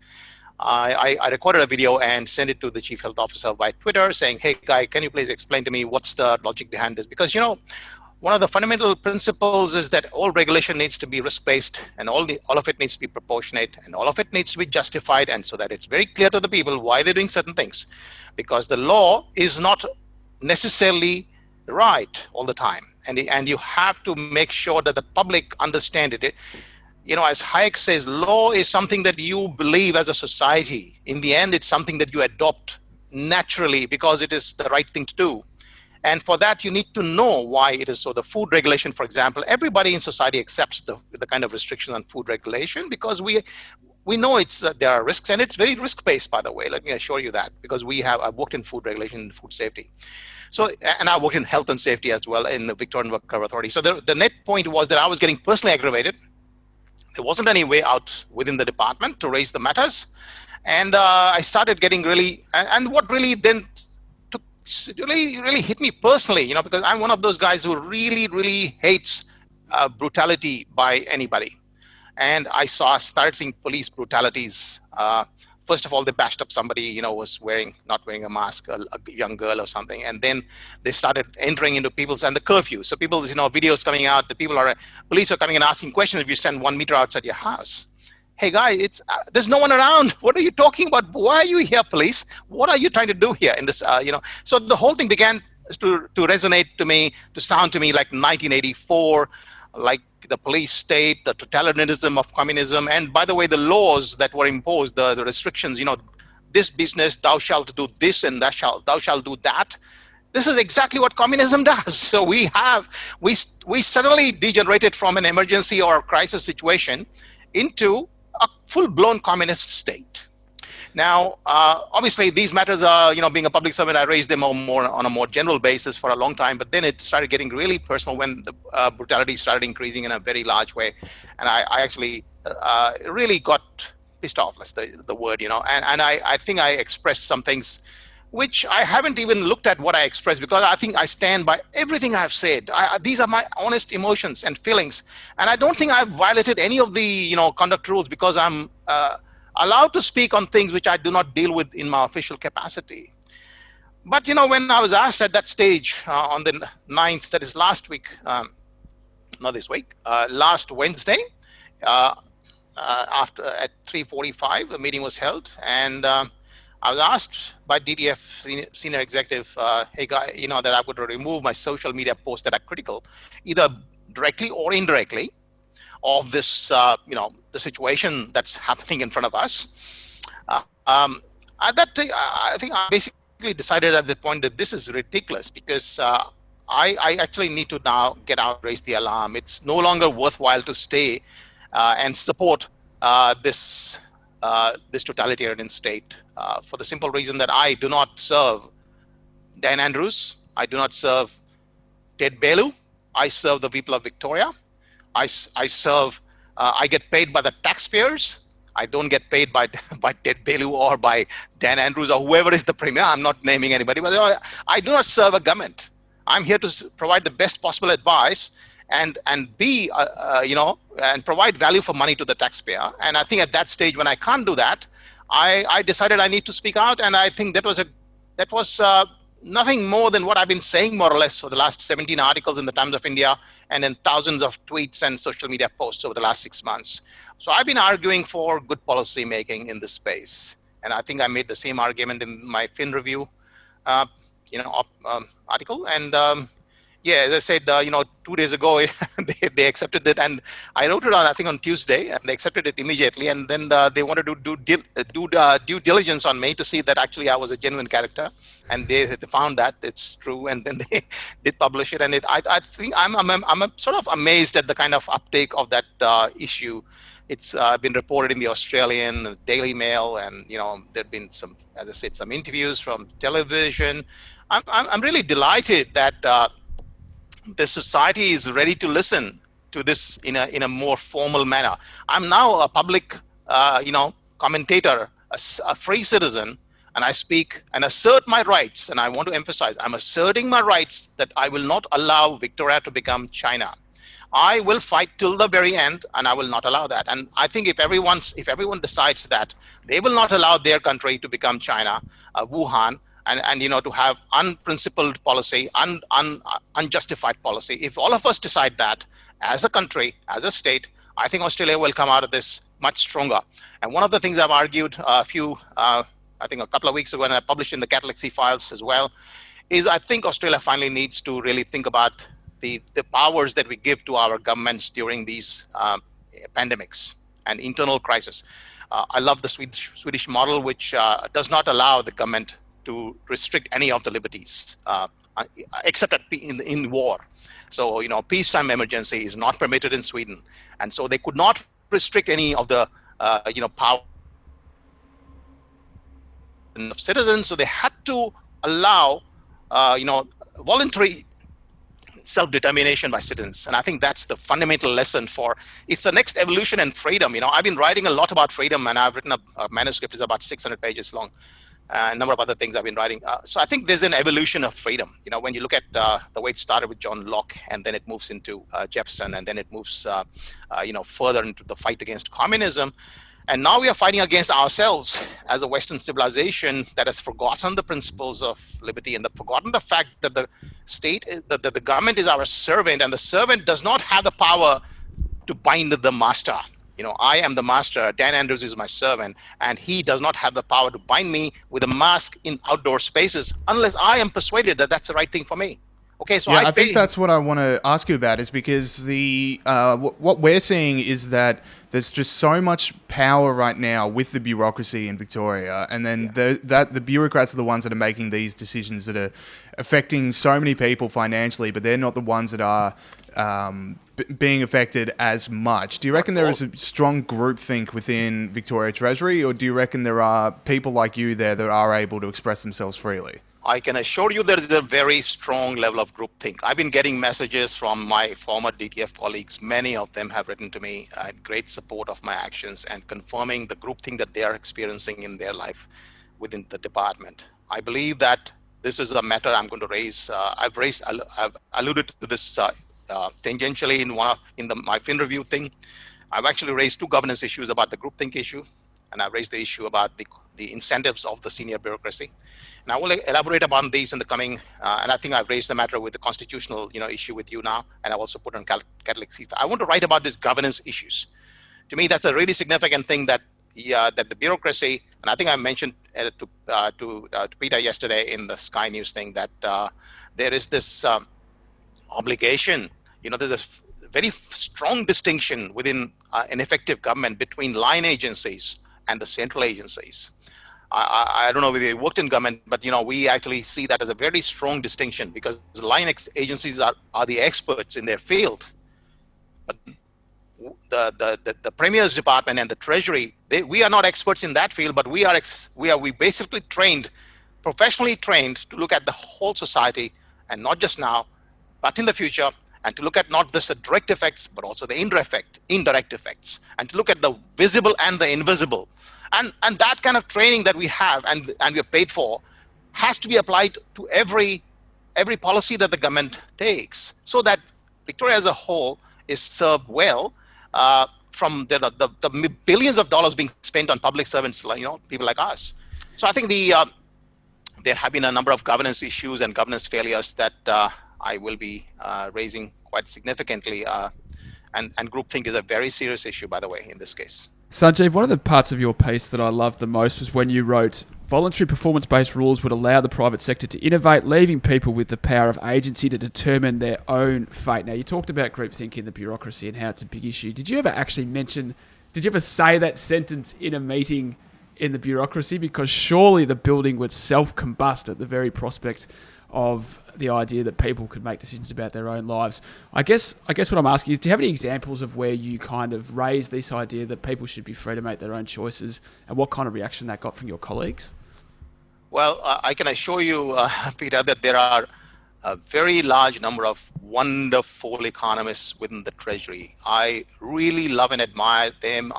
I recorded a video and sent it to the chief health officer by Twitter saying, hey, Guy, can you please explain to me what's the logic behind this? Because, one of the fundamental principles is that all regulation needs to be risk-based, and all of it needs to be proportionate, and all of it needs to be justified, and so that it's very clear to the people why they're doing certain things. Because the law is not necessarily right all the time, and you have to make sure that the public understand it. As Hayek says, law is something that you believe as a society. In the end, it's something that you adopt naturally because it is the right thing to do. And for that, you need to know why it is so. The food regulation, for example, everybody in society accepts the kind of restriction on food regulation because we know there are risks, and it's very risk-based, by the way. Let me assure you that, because I've worked in food regulation and food safety. So, and I worked in health and safety as well in the Victorian Worker Authority. So the net point was that I was getting personally aggravated. There wasn't any way out within the department to raise the matters. And I started getting really, and what really then really hit me personally, because I'm one of those guys who really, really hates brutality by anybody. And I started seeing police brutalities. First of all, they bashed up somebody, was not wearing a mask, a young girl or something. And then they started entering into people's, and the curfew. So people's, videos coming out, police are coming and asking questions if you stand 1 meter outside your house. Hey, guy, there's no one around. What are you talking about? Why are you here, police? What are you trying to do here in this, So the whole thing began to resonate to me, to sound to me like 1984, like the police state, the totalitarianism of communism. And by the way, the laws that were imposed, the restrictions, this business, thou shalt do this and thou shalt do that. This is exactly what communism does. So we suddenly degenerated from an emergency or crisis situation into a full-blown communist state. Now, obviously, these matters are, being a public servant, I raised them on a more general basis for a long time, but then it started getting really personal when the brutality started increasing in a very large way. And I actually really got pissed off, that's the word, and I think I expressed some things which I haven't even looked at what I expressed, because I think I stand by everything I've said. These are my honest emotions and feelings. And I don't think I've violated any of the conduct rules, because I'm allowed to speak on things which I do not deal with in my official capacity. But, when I was asked at that stage on the 9th, that is last week, not this week, last Wednesday, after at 3:45, the meeting was held, and I was asked by DDF senior executive, hey, Guy, that I would remove my social media posts that are critical, either directly or indirectly, of this, the situation that's happening in front of us. At that time, I think I basically decided at that point that this is ridiculous, because I actually need to now get out, raise the alarm. It's no longer worthwhile to stay and support this this totalitarian state for the simple reason that I do not serve Dan Andrews. I do not serve Ted Belu. I serve the people of Victoria. I get paid by the taxpayers. I don't get paid by Ted Belu or by Dan Andrews or whoever is the premier. I'm not naming anybody, but I do not serve a government. I'm here to provide the best possible advice and be and provide value for money to the taxpayer. And I think at that stage when I can't do that, I decided I need to speak out. And I think that was nothing more than what I've been saying more or less for the last 17 articles in the Times of India and then thousands of tweets and social media posts over the last 6 months. So I've been arguing for good policy making in this space. And I think I made the same argument in my Fin Review article. And as I said, 2 days ago, they accepted it. And I wrote it on Tuesday, and they accepted it immediately. And then they wanted to do due diligence on me to see that actually I was a genuine character. And they found that it's true, and then they did publish it. And I think I'm sort of amazed at the kind of uptake of that issue. It's been reported in the Australian, the Daily Mail, and there've been some, as I said, some interviews from television. I'm really delighted that the society is ready to listen to this in a more formal manner. I'm now a public, commentator, a free citizen. And I speak and assert my rights. And I want to emphasize, I'm asserting my rights that I will not allow Victoria to become China. I will fight till the very end, and I will not allow that. And I think if everyone decides that they will not allow their country to become China, Wuhan, and to have unprincipled policy, unjustified policy, if all of us decide that as a country, as a state, I think Australia will come out of this much stronger. And one of the things I've argued I think a couple of weeks ago, and I published in the Catholic Sea Files as well, is I think Australia finally needs to really think about the powers that we give to our governments during these pandemics and internal crisis. I love the Swedish model, which does not allow the government to restrict any of the liberties, except in war. So, peacetime emergency is not permitted in Sweden. And so they could not restrict any of the, power of citizens, so they had to allow, voluntary self-determination by citizens. And I think that's the fundamental lesson it's the next evolution in freedom. I've been writing a lot about freedom, and I've written a manuscript is about 600 pages long. A number of other things I've been writing. So I think there's an evolution of freedom. When you look at the way it started with John Locke, and then it moves into Jefferson, and then it moves, further into the fight against communism. And now we are fighting against ourselves as a Western civilization that has forgotten the principles of liberty and forgotten the fact that the state, that the government is our servant, and the servant does not have the power to bind the master. I am the master, Dan Andrews is my servant, and he does not have the power to bind me with a mask in outdoor spaces unless I am persuaded that that's the right thing for me. Okay, so I think that's what I want to ask you about, is because what we're seeing is that there's just so much power right now with the bureaucracy in Victoria, and then the bureaucrats are the ones that are making these decisions that are affecting so many people financially, but they're not the ones that are being affected as much. Do you reckon there is a strong groupthink within Victoria Treasury, or do you reckon there are people like you there that are able to express themselves freely? I can assure you there is a very strong level of groupthink. I've been getting messages from my former DTF colleagues. Many of them have written to me in great support of my actions and confirming the groupthink that they are experiencing in their life within the department. I believe that this is a matter I'm going to raise. I've alluded to this tangentially in my Fin Review thing. I've actually raised two governance issues about the groupthink issue, and I've raised the issue about the incentives of the senior bureaucracy. And I will elaborate upon these in the coming, and I think I've raised the matter with the constitutional issue with you now, and I've also put on Catholic Sea. I want to write about these governance issues. To me, that's a really significant thing that the bureaucracy, and I think I mentioned to Peter yesterday in the Sky News thing, that there is this obligation. There's a very strong distinction within an effective government between line agencies and the central agencies. I don't know whether you worked in government, but we actually see that as a very strong distinction, because line agencies are the experts in their field. But the Premier's department and the Treasury, we are not experts in that field, but we basically professionally trained to look at the whole society, and not just now, but in the future, and to look at not just the direct effects, but also the indirect effects, and to look at the visible and the invisible. And that kind of training that we have and we are paid for has to be applied to every policy that the government takes, so that Victoria as a whole is served well from the billions of dollars being spent on public servants, people like us. So I think there have been a number of governance issues and governance failures that I will be raising quite significantly. And groupthink is a very serious issue, by the way, in this case. Sanjeev, one of the parts of your piece that I loved the most was when you wrote, voluntary performance-based rules would allow the private sector to innovate, leaving people with the power of agency to determine their own fate. Now, you talked about groupthink in the bureaucracy and how it's a big issue. Did you ever say that sentence in a meeting in the bureaucracy? Because surely the building would self-combust at the very prospect of the idea that people could make decisions about their own lives. I guess what I'm asking is, do you have any examples of where you kind of raised this idea that people should be free to make their own choices, and what kind of reaction that got from your colleagues? Well, I can assure you, Peter, that there are a very large number of wonderful economists within the Treasury. I really love and admire them.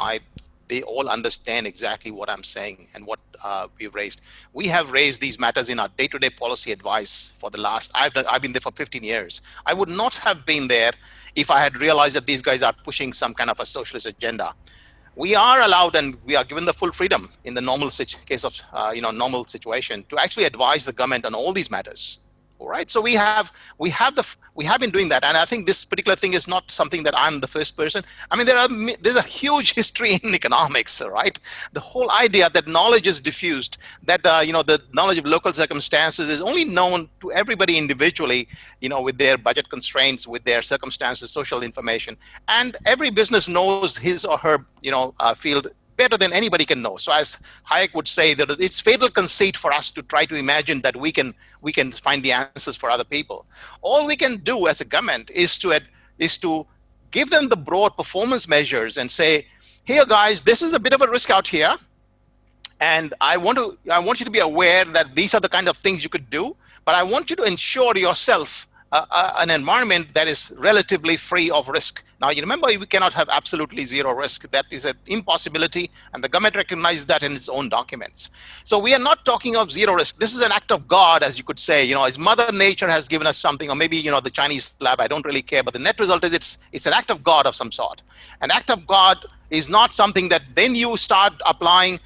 They all understand exactly what I'm saying and what we've raised. We have raised these matters in our day-to-day policy advice for the last, I've been there for 15 years. I would not have been there if I had realized that these guys are pushing some kind of a socialist agenda. We are allowed and we are given the full freedom in the normal case of, normal situation to actually advise the government on all these matters. All right, so we have been doing that, and I think this particular thing is not something that I'm the first person. I mean, there's a huge history in economics, right? The whole idea that knowledge is diffused, that the knowledge of local circumstances is only known to everybody individually, with their budget constraints, with their circumstances, social information, and every business knows his or her field better than anybody can know. So as Hayek would say, that it's fatal conceit for us to try to imagine that we can find the answers for other people. All we can do as a government is to give them the broad performance measures and say, here guys, this is a bit of a risk out here, and I want you to be aware that these are the kind of things you could do, but I want you to ensure yourself an environment that is relatively free of risk. Now, you remember, we cannot have absolutely zero risk. That is an impossibility, and the government recognizes that in its own documents. So we are not talking of zero risk. This is an act of God, as you could say. As Mother Nature has given us something, or maybe, the Chinese lab, I don't really care, but the net result is it's an act of God of some sort. An act of God is not something that then you start applying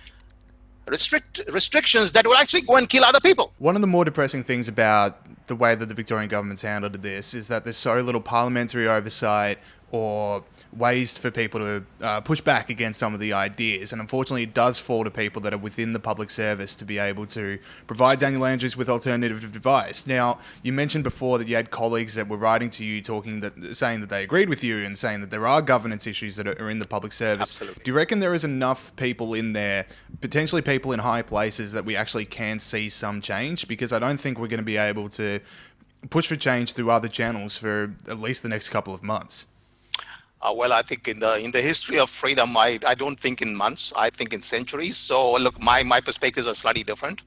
restrictions that will actually go and kill other people. One of the more depressing things about the way that the Victorian government's handled this is that there's so little parliamentary oversight or ways for people to push back against some of the ideas. And unfortunately, it does fall to people that are within the public service to be able to provide Daniel Andrews with alternative advice. Now, you mentioned before that you had colleagues that were writing to you saying that they agreed with you and saying that there are governance issues that are in the public service. Absolutely. Do you reckon there is enough people in there, potentially people in high places, that we actually can see some change? Because I don't think we're going to be able to push for change through other channels for at least the next couple of months. Well, I think in the history of freedom, I don't think in months, I think in centuries. So look, my perspectives are slightly different.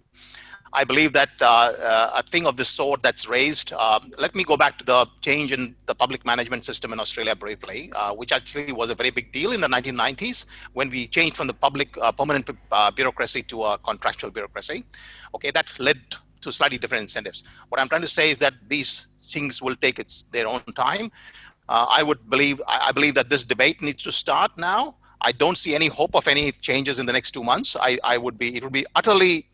I believe that a thing of this sort that's raised, let me go back to the change in the public management system in Australia briefly, which actually was a very big deal in the 1990s when we changed from the public permanent bureaucracy to a contractual bureaucracy. Okay, that led to slightly different incentives. What I'm trying to say is that these things will take their own time. I believe that this debate needs to start now. I don't see any hope of any changes in the next 2 months. It would be utterly,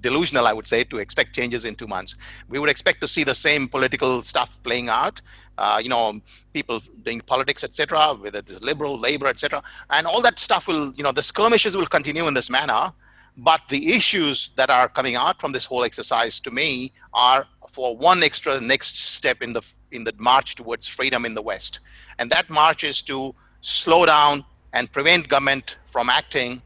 delusional, I would say, to expect changes in 2 months. We would expect to see the same political stuff playing out. People doing politics, etc., whether it's liberal, labor, etc., and all that stuff will, the skirmishes will continue in this manner. But the issues that are coming out from this whole exercise, to me, are for one extra next step in the march towards freedom in the West. And that march is to slow down and prevent government from acting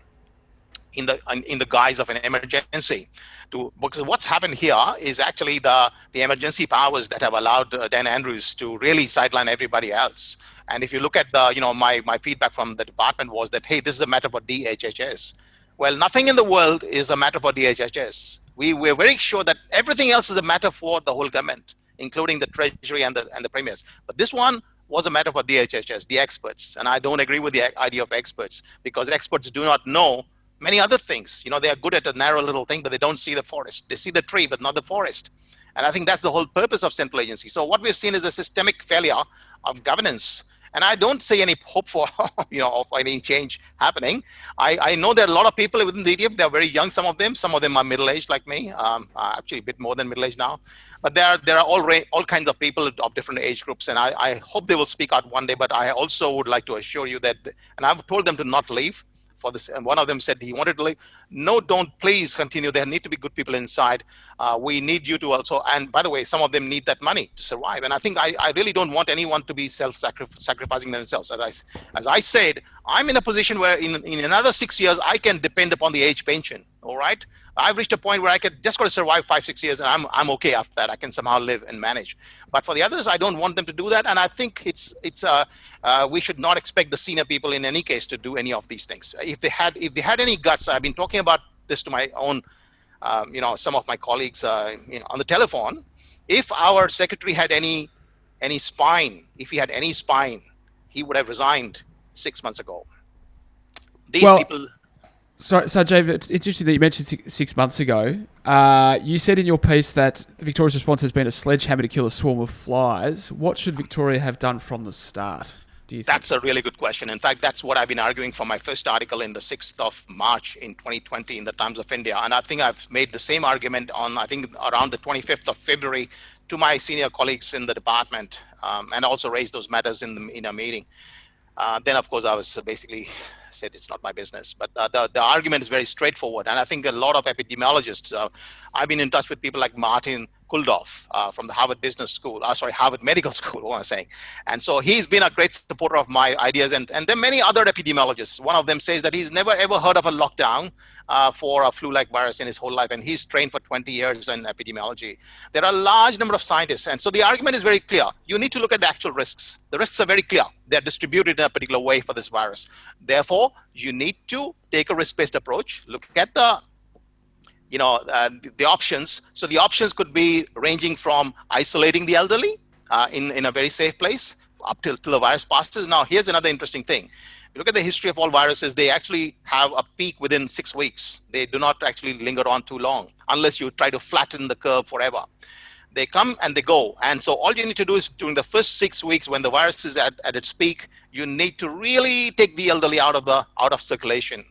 in the guise of an emergency. Because what's happened here is actually the emergency powers that have allowed Dan Andrews to really sideline everybody else. And if you look at my feedback from the department was that, hey, this is a matter for DHHS. Well, nothing in the world is a matter for DHHS. We're very sure that everything else is a matter for the whole government, including the Treasury and the premiers. But this one was a matter for DHHS, the experts. And I don't agree with the idea of experts, because experts do not know many other things. They are good at a narrow little thing, but they don't see the forest. They see the tree, but not the forest. And I think that's the whole purpose of central agency. So what we've seen is a systemic failure of governance. And I don't see any hope for, of any change happening. I know there are a lot of people within the ETF. They're very young, some of them. Some of them are middle-aged like me, actually a bit more than middle-aged now. But there are all kinds of people of different age groups. And I hope they will speak out one day. But I also would like to assure you that, and I've told them to not leave for this. And one of them said he wanted to leave. No, don't, please continue. There need to be good people inside. We need you to also, and by the way, some of them need that money to survive. And I think I really don't want anyone to be self-sacrificing themselves. As I said, I'm in a position where in another 6 years, I can depend upon the age pension. All right. I've reached a point where I could just got to survive 5-6 years, and I'm okay after that. I can somehow live and manage. But for the others, I don't want them to do that. And I think we should not expect the senior people in any case to do any of these things. If they had any guts, I've been talking about this to my own, some of my colleagues, on the telephone. If our secretary had any spine, if he had any spine, he would have resigned 6 months ago. These people. So Sanjeev, it's interesting that you mentioned 6 months ago. You said in your piece that Victoria's response has been a sledgehammer to kill a swarm of flies. What should Victoria have done from the start, do you think? That's a really good question. In fact, that's what I've been arguing from my first article in the 6th of March in 2020 in the Times of India. And I think I've made the same argument around the 25th of February to my senior colleagues in the department, and also raised those matters in a meeting. Then, of course, I was basically said it's not my business. But the argument is very straightforward. And I think a lot of epidemiologists, I've been in touch with people like Martin Kulldorff from the Harvard Medical School, what am I saying? And so he's been a great supporter of my ideas. And there are many other epidemiologists. One of them says that he's never ever heard of a lockdown for a flu-like virus in his whole life. And he's trained for 20 years in epidemiology. There are a large number of scientists. And so the argument is very clear. You need to look at the actual risks. The risks are very clear. They're distributed in a particular way for this virus. Therefore, you need to take a risk-based approach, look at the options. So the options could be ranging from isolating the elderly in a very safe place up till the virus passes. Now, here's another interesting thing. If you look at the history of all viruses, they actually have a peak within 6 weeks. They do not actually linger on too long unless you try to flatten the curve forever. They come and they go. And so all you need to do is during the first 6 weeks when the virus is at its peak, you need to really take the elderly out of circulation.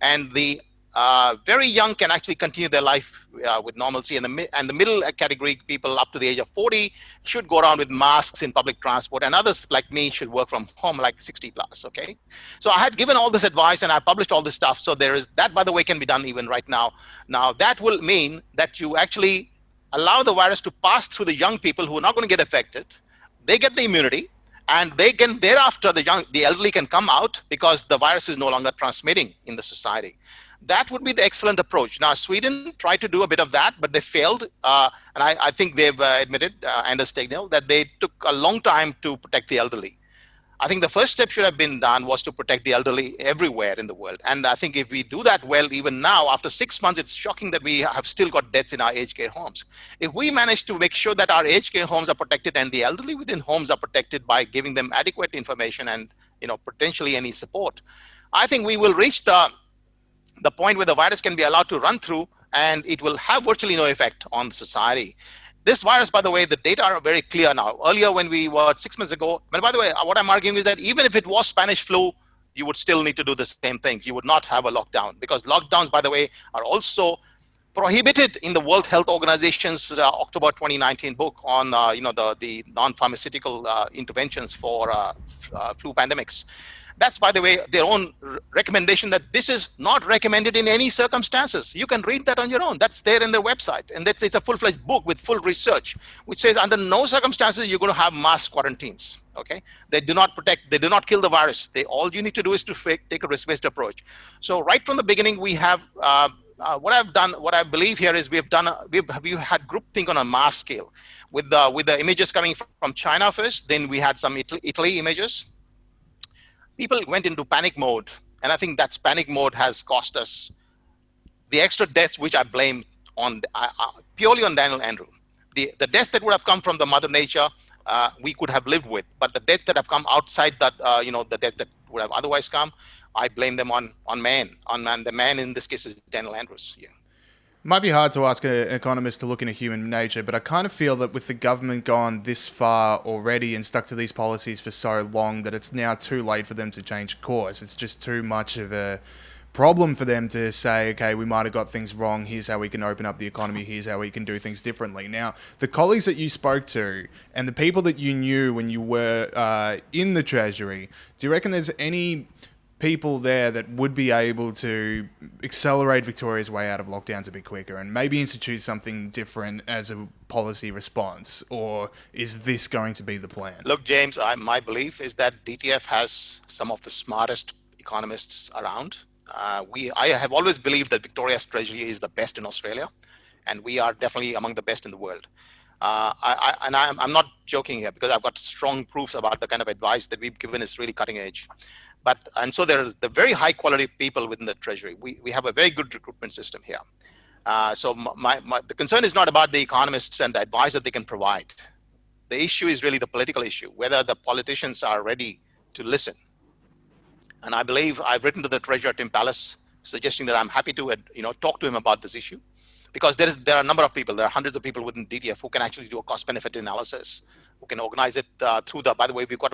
And the very young can actually continue their life with normalcy, and the middle category people up to the age of 40 should go around with masks in public transport, and others like me should work from home, like 60 plus. Okay, so I had given all this advice and I published all this stuff. So there is that, by the way, can be done even right now. Now that will mean that you actually allow the virus to pass through the young people who are not going to get affected. They get the immunity, and they can thereafter the elderly can come out because the virus is no longer transmitting in the society. That would be the excellent approach. Now, Sweden tried to do a bit of that, but they failed. And I think they've admitted, Anders Tegnell, that they took a long time to protect the elderly. I think the first step should have been done was to protect the elderly everywhere in the world. And I think if we do that well, even now, after 6 months, it's shocking that we have still got deaths in our aged care homes. If we manage to make sure that our aged care homes are protected and the elderly within homes are protected by giving them adequate information and potentially any support, I think we will reach the point where the virus can be allowed to run through and it will have virtually no effect on society. This virus, by the way, the data are very clear now. Earlier when we were 6 months ago, but by the way, what I'm arguing is that even if it was Spanish flu, you would still need to do the same things. You would not have a lockdown because lockdowns, by the way, are also prohibited in the World Health Organization's October 2019 book on the non-pharmaceutical interventions for flu pandemics. That's, by the way, their own recommendation that this is not recommended in any circumstances. You can read that on your own. That's there in their website. And it's a full-fledged book with full research, which says under no circumstances you're going to have mass quarantines. Okay, they do not protect, they do not kill the virus. All you need to do is to take a risk-based approach. So right from the beginning, we have what I've done. What I believe here is we've had groupthink on a mass scale, with the images coming from China first. Then we had some Italy images. People went into panic mode, and I think that panic mode has cost us the extra deaths, which I blame on purely on Daniel Andrew. The deaths that would have come from the Mother Nature, we could have lived with, but the deaths that have come outside that, the death that would have otherwise come, I blame them on man. The man in this case is Daniel Andrews. Yeah. Might be hard to ask an economist to look into human nature, but I kind of feel that with the government gone this far already and stuck to these policies for so long that it's now too late for them to change course. It's just too much of a problem for them to say, okay, we might have got things wrong. Here's how we can open up the economy. Here's how we can do things differently. Now, the colleagues that you spoke to and the people that you knew when you were in the Treasury, do you reckon there's any people there that would be able to accelerate Victoria's way out of lockdowns a bit quicker and maybe institute something different as a policy response? Or is this going to be the plan? Look, James, my belief is that DTF has some of the smartest economists around. I have always believed that Victoria's Treasury is the best in Australia, and we are definitely among the best in the world. I'm not joking here, because I've got strong proofs about the kind of advice that we've given is really cutting edge. And so there's the very high quality people within the Treasury. We have a very good recruitment system here. So the concern is not about the economists and the advice that they can provide. The issue is really the political issue, whether the politicians are ready to listen. And I believe I've written to the Treasurer, Tim Pallas, suggesting that I'm happy to talk to him about this issue, because there are a number of people, there are hundreds of people within DTF who can actually do a cost-benefit analysis, who can organize it through by the way, we've got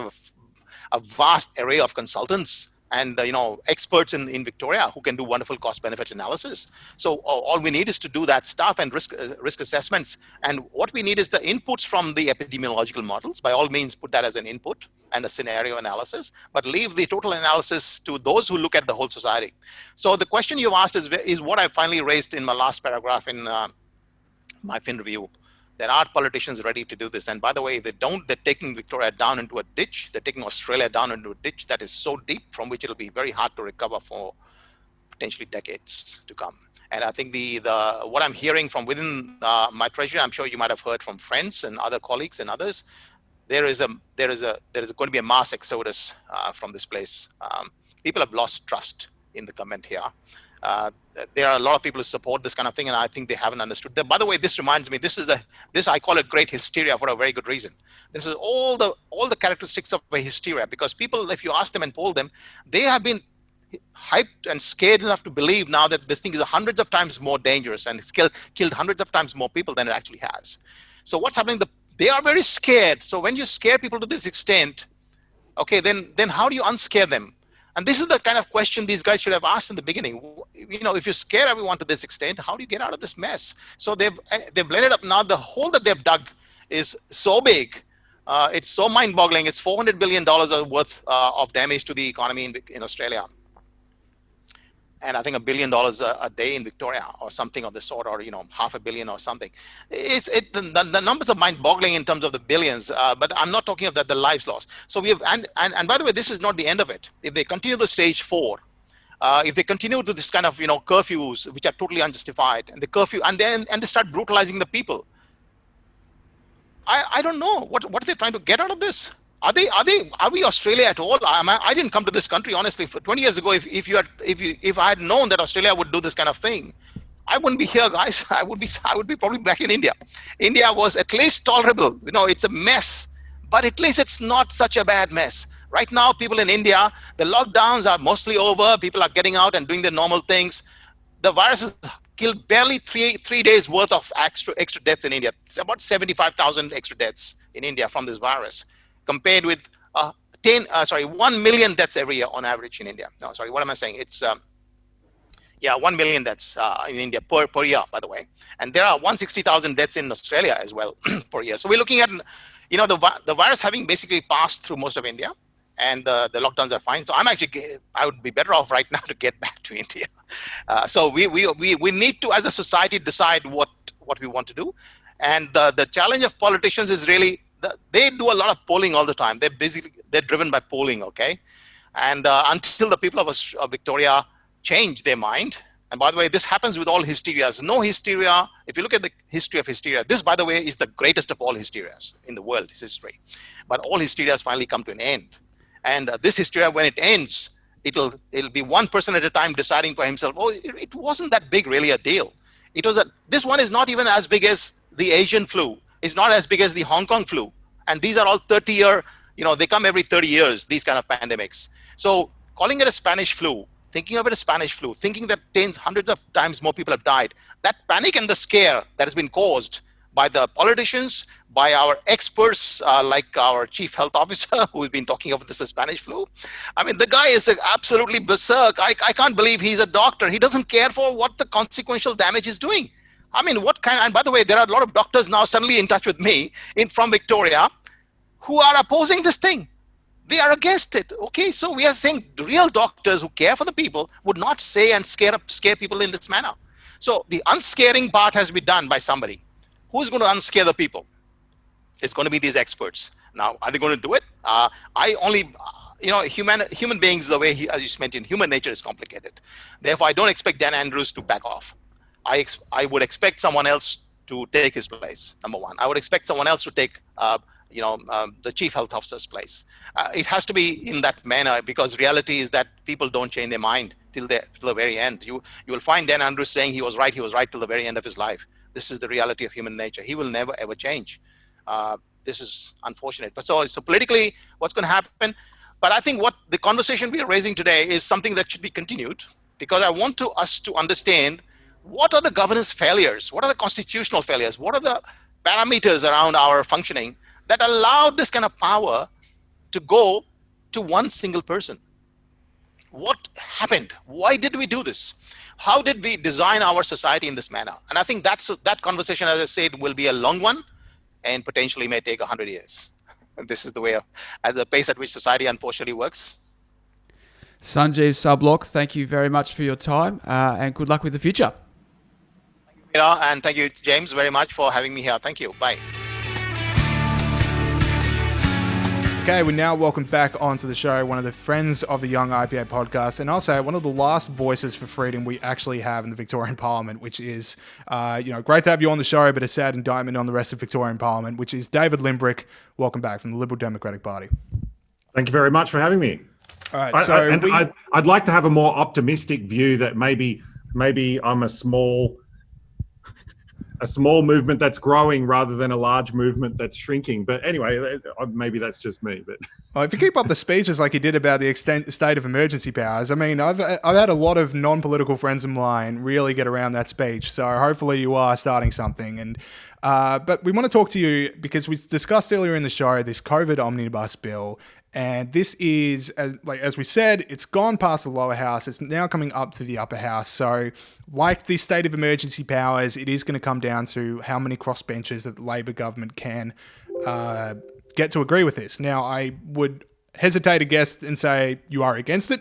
a vast array of consultants and experts in Victoria who can do wonderful cost-benefit analysis. So all we need is to do that stuff and risk assessments. And what we need is the inputs from the epidemiological models. By all means, put that as an input and a scenario analysis, but leave the total analysis to those who look at the whole society. So the question you asked is what I finally raised in my last paragraph in my fin review. There are politicians ready to do this. And by the way, if they don't, they're taking Victoria down into a ditch. They're taking Australia down into a ditch that is so deep from which it'll be very hard to recover for potentially decades to come. And I think what I'm hearing from within my Treasury, I'm sure you might have heard from friends and other colleagues and others, there is going to be a mass exodus from this place. People have lost trust in the government here. There are a lot of people who support this kind of thing, and I think they haven't understood. By the way, this reminds me, this I call it great hysteria for a very good reason. This is all the characteristics of a hysteria, because people, if you ask them and poll them, they have been hyped and scared enough to believe now that this thing is hundreds of times more dangerous and it's killed hundreds of times more people than it actually has. So what's happening? They are very scared. So when you scare people to this extent, okay, then how do you unscare them? And this is the kind of question these guys should have asked in the beginning. If you scare everyone to this extent, how do you get out of this mess? So they've ended up now. The hole that they've dug is so big, it's so mind-boggling. It's $400 billion worth of damage to the economy in Australia, and I think $1 billion a day in Victoria, or something of the sort, or $500 million or something. The numbers are mind-boggling in terms of the billions, but I'm not talking about the lives lost. So we have, and by the way, this is not the end of it. If they continue the stage 4, if they continue to this kind of curfews which are totally unjustified, and the curfew, and they start brutalizing the people, I don't know what are they trying to get out of this. Are we Australia at all? I didn't come to this country, honestly, for 20 years ago. If I had known that Australia would do this kind of thing, I wouldn't be here, guys. I would be probably back in India. India was at least tolerable. It's a mess, but at least it's not such a bad mess. Right now, people in India, the lockdowns are mostly over. People are getting out and doing their normal things. The virus has killed barely three days worth of extra deaths in India. It's about 75,000 extra deaths in India from this virus, compared with 1 million deaths every year on average in India. No, sorry, what am I saying? It's Yeah, 1 million deaths in India per year, by the way. And there are 160,000 deaths in Australia as well per year. So we're looking at, the virus having basically passed through most of India, and the lockdowns are fine. So I would be better off right now to get back to India. So we need to, as a society, decide what we want to do. And the challenge of politicians is really, they do a lot of polling all the time. They're driven by polling, okay? And until the people of Victoria change their mind, and by the way, this happens with all hysterias. No hysteria, if you look at the history of hysteria, this, by the way, is the greatest of all hysterias in the world's history. But all hysterias finally come to an end. And this hysteria, when it ends, it'll be one person at a time deciding for himself, oh, it wasn't that big really a deal. This one is not even as big as the Asian flu. It's not as big as the Hong Kong flu. And these are all 30-year, they come every 30 years, these kind of pandemics. So calling it a Spanish flu, thinking of it as Spanish flu, thinking that hundreds of times more people have died, that panic and the scare that has been caused by the politicians, by our experts, like our chief health officer, who's been talking about this as Spanish flu. I mean, the guy is absolutely berserk. I can't believe he's a doctor. He doesn't care for what the consequential damage is doing. I mean, and by the way, there are a lot of doctors now suddenly in touch with me from Victoria who are opposing this thing. They are against it. Okay, so we are saying real doctors who care for the people would not say and scare people in this manner. So the unscaring part has to be done by somebody. Who's going to unscare the people? It's going to be these experts. Now, are they going to do it? Human beings, the way as you mentioned, human nature is complicated. Therefore, I don't expect Dan Andrews to back off. I would expect someone else to take his place, number one. I would expect someone else to take the chief health officer's place. It has to be in that manner, because reality is that people don't change their mind till the very end. You will find Dan Andrews saying he was right till the very end of his life. This is the reality of human nature. He will never ever change. This is unfortunate. But so politically, what's going to happen? But I think what the conversation we are raising today is something that should be continued, because I want us to understand what are the governance failures, what are the constitutional failures, what are the parameters around our functioning that allowed this kind of power to go to one single person. What happened? Why did we do this? How did we design our society in this manner? And I think that conversation, as I said, will be a long one and potentially may take 100 years. And this is at the pace at which society unfortunately works. Sanjeev Sabhlok, thank you very much for your time and good luck with the future. Thank you, Peter, and thank you, James, very much for having me here. Thank you. Bye. Okay, we now welcome back onto the show one of the friends of the Young IPA podcast, and also one of the last voices for freedom we actually have in the Victorian Parliament, which is, great to have you on the show, but a sad indictment on the rest of Victorian Parliament, which is David Limbrick. Welcome back from the Liberal Democratic Party. Thank you very much for having me. All right, I'd like to have a more optimistic view that maybe I'm a small movement that's growing rather than a large movement that's shrinking. But anyway, maybe that's just me. But well, if you keep up the speeches like you did about the state of emergency powers, I mean, I've had a lot of non-political friends of mine really get around that speech. So hopefully you are starting something. And but we want to talk to you because we discussed earlier in the show this COVID Omnibus Bill. And this is, as we said, it's gone past the lower house. It's now coming up to the upper house. So like the state of emergency powers, it is going to come down to how many crossbenchers that the Labor government can get to agree with this. Now, I would hesitate to guess and say you are against it.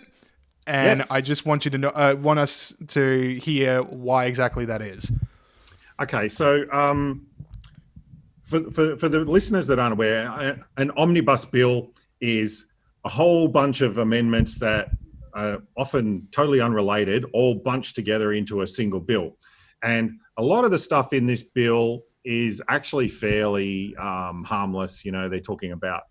And yes. I just want you to want us to hear why exactly that is. Okay, so for the listeners that aren't aware, an omnibus bill is a whole bunch of amendments that are often totally unrelated, all bunched together into a single bill. And a lot of the stuff in this bill is actually fairly harmless. They're talking about,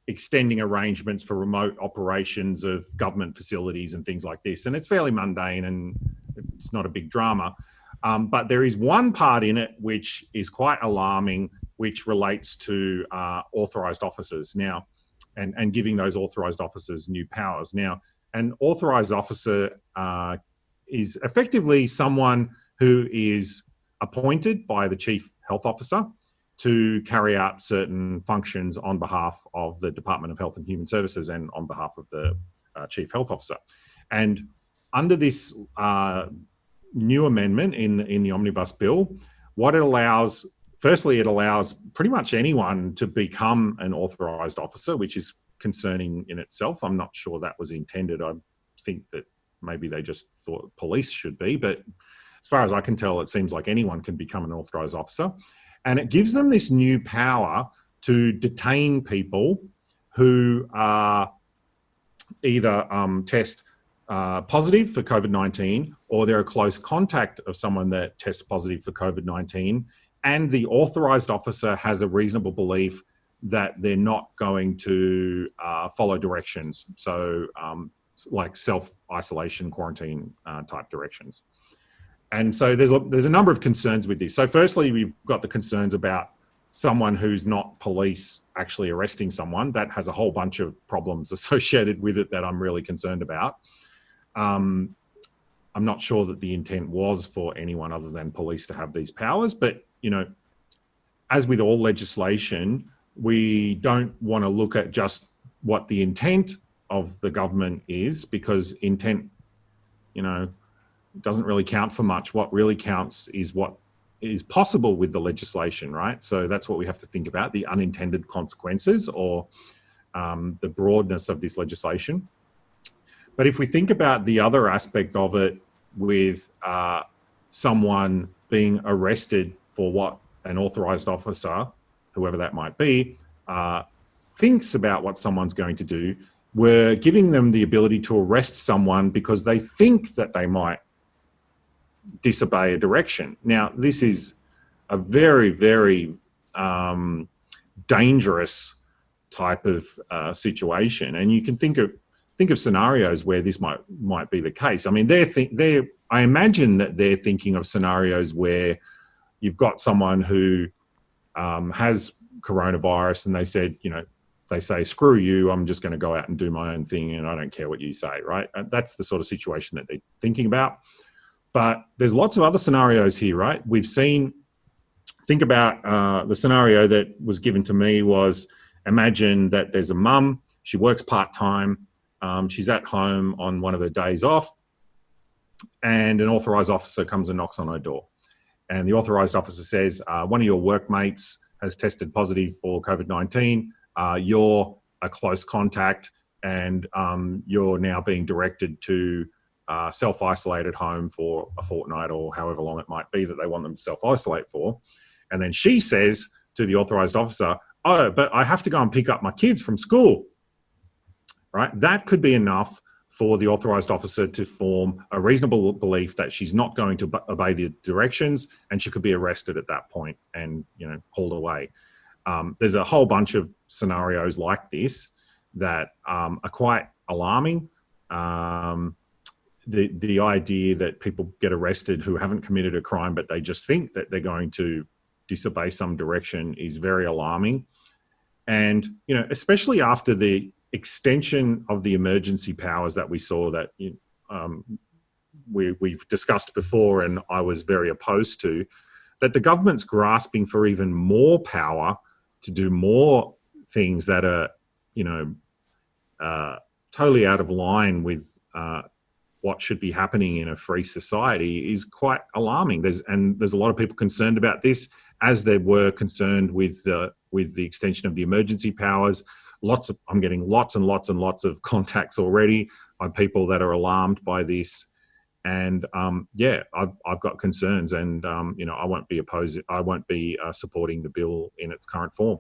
extending arrangements for remote operations of government facilities and things like this. And it's fairly mundane and it's not a big drama. But there is one part in it which is quite alarming, which relates to authorised officers now, and giving those authorised officers new powers. Now, an authorised officer is effectively someone who is appointed by the Chief Health Officer to carry out certain functions on behalf of the Department of Health and Human Services and on behalf of the Chief Health Officer. And under this new amendment in the Omnibus Bill, what it allows, firstly, it allows pretty much anyone to become an authorised officer, which is concerning in itself. I'm not sure that was intended. I think that maybe they just thought police should be, but as far as I can tell, it seems like anyone can become an authorised officer. And it gives them this new power to detain people who are either test positive for COVID-19, or they're a close contact of someone that tests positive for COVID-19, and the authorised officer has a reasonable belief that they're not going to follow directions. So like self-isolation, quarantine type directions. And so there's a number of concerns with this. So firstly, we've got the concerns about someone who's not police actually arresting someone. That has a whole bunch of problems associated with it that I'm really concerned about. I'm not sure that the intent was for anyone other than police to have these powers, but as with all legislation, we don't want to look at just what the intent of the government is, because intent, doesn't really count for much. What really counts is what is possible with the legislation, right? So that's what we have to think about, the unintended consequences or the broadness of this legislation. But if we think about the other aspect of it with someone being arrested for what an authorised officer, whoever that might be, thinks about what someone's going to do, we're giving them the ability to arrest someone because they think that they might disobey a direction. Now, this is a very, very dangerous type of situation, and you can think of scenarios where this might be the case. I mean, I imagine that they're thinking of scenarios where you've got someone who has coronavirus, and they say, screw you, I'm just going to go out and do my own thing, and I don't care what you say, right? And that's the sort of situation that they're thinking about. But there's lots of other scenarios here, right? Think about the scenario that was given to me was, imagine that there's a mum, she works part-time, she's at home on one of her days off, and an authorised officer comes and knocks on her door. And the authorised officer says, one of your workmates has tested positive for COVID-19, you're a close contact, and you're now being directed to self-isolate at home for a fortnight or however long it might be that they want them to self-isolate for. And then she says to the authorised officer, oh, but I have to go and pick up my kids from school, right? That could be enough for the authorised officer to form a reasonable belief that she's not going to obey the directions, and she could be arrested at that point and, hauled away. There's a whole bunch of scenarios like this that are quite alarming. The idea that people get arrested who haven't committed a crime, but they just think that they're going to disobey some direction is very alarming. And, especially after the extension of the emergency powers that we saw that we've discussed before, and I was very opposed to, that the government's grasping for even more power to do more things that are, totally out of line with what should be happening in a free society is quite alarming. There's a lot of people concerned about this, as there were concerned with the extension of the emergency powers. I'm getting lots and lots and lots of contacts already by people that are alarmed by this. And I've got concerns, and I won't be supporting the bill in its current form.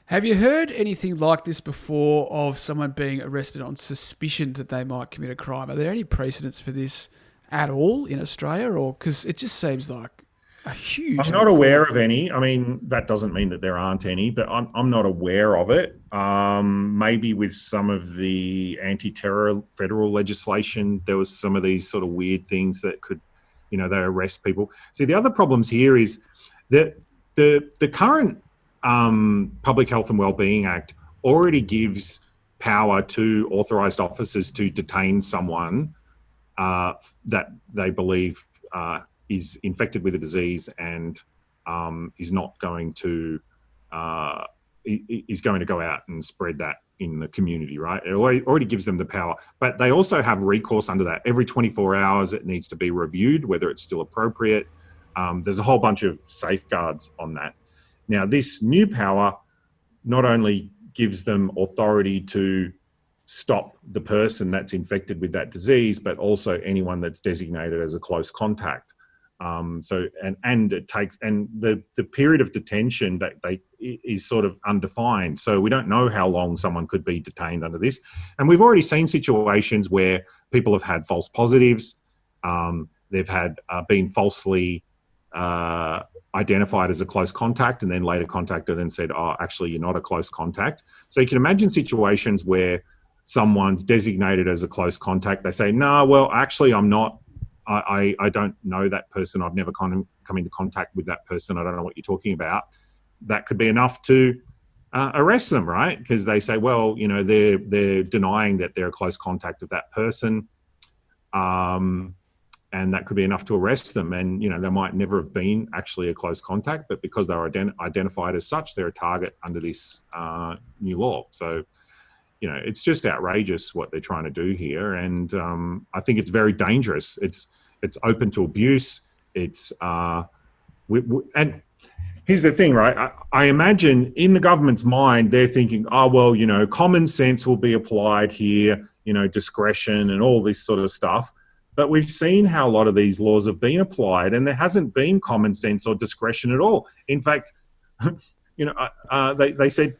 Have you heard anything like this before, of someone being arrested on suspicion that they might commit a crime? Are there any precedents for this at all in Australia, or because it just seems like a huge... I'm not aware of any. I mean, that doesn't mean that there aren't any, but I'm not aware of it. Maybe with some of the anti-terror federal legislation, there was some of these sort of weird things that could, they arrest people. See, the other problems here is that the current Public Health and Wellbeing Act already gives power to authorised officers to detain someone that they believe is infected with a disease and is not going to is going to go out and spread that in the community, right? It already gives them the power, but they also have recourse under that. Every 24 hours, it needs to be reviewed, whether it's still appropriate. There's a whole bunch of safeguards on that. Now, this new power not only gives them authority to stop the person that's infected with that disease, but also anyone that's designated as a close contact. It takes, and the period of detention that is sort of undefined. So we don't know how long someone could be detained under this. And we've already seen situations where people have had false positives. They've had been falsely identified as a close contact and then later contacted and said, oh, actually, you're not a close contact. So you can imagine situations where someone's designated as a close contact. They say, no, well, actually, I'm not. I don't know that person. I've never come into contact with that person. I don't know what you're talking about. That could be enough to arrest them, right? Because they say, well, you know, they're denying that they're a close contact of that person. And that could be enough to arrest them. And, you know, they might never have been actually a close contact, but because they're identified as such, they're a target under this new law. So, you know, it's just outrageous what they're trying to do here. And I think it's very dangerous. It's open to abuse. It's and here's the thing, right? I imagine in the government's mind, they're thinking, oh, well, you know, common sense will be applied here, you know, discretion and all this sort of stuff. But we've seen how a lot of these laws have been applied and there hasn't been common sense or discretion at all. In fact, you know, they said,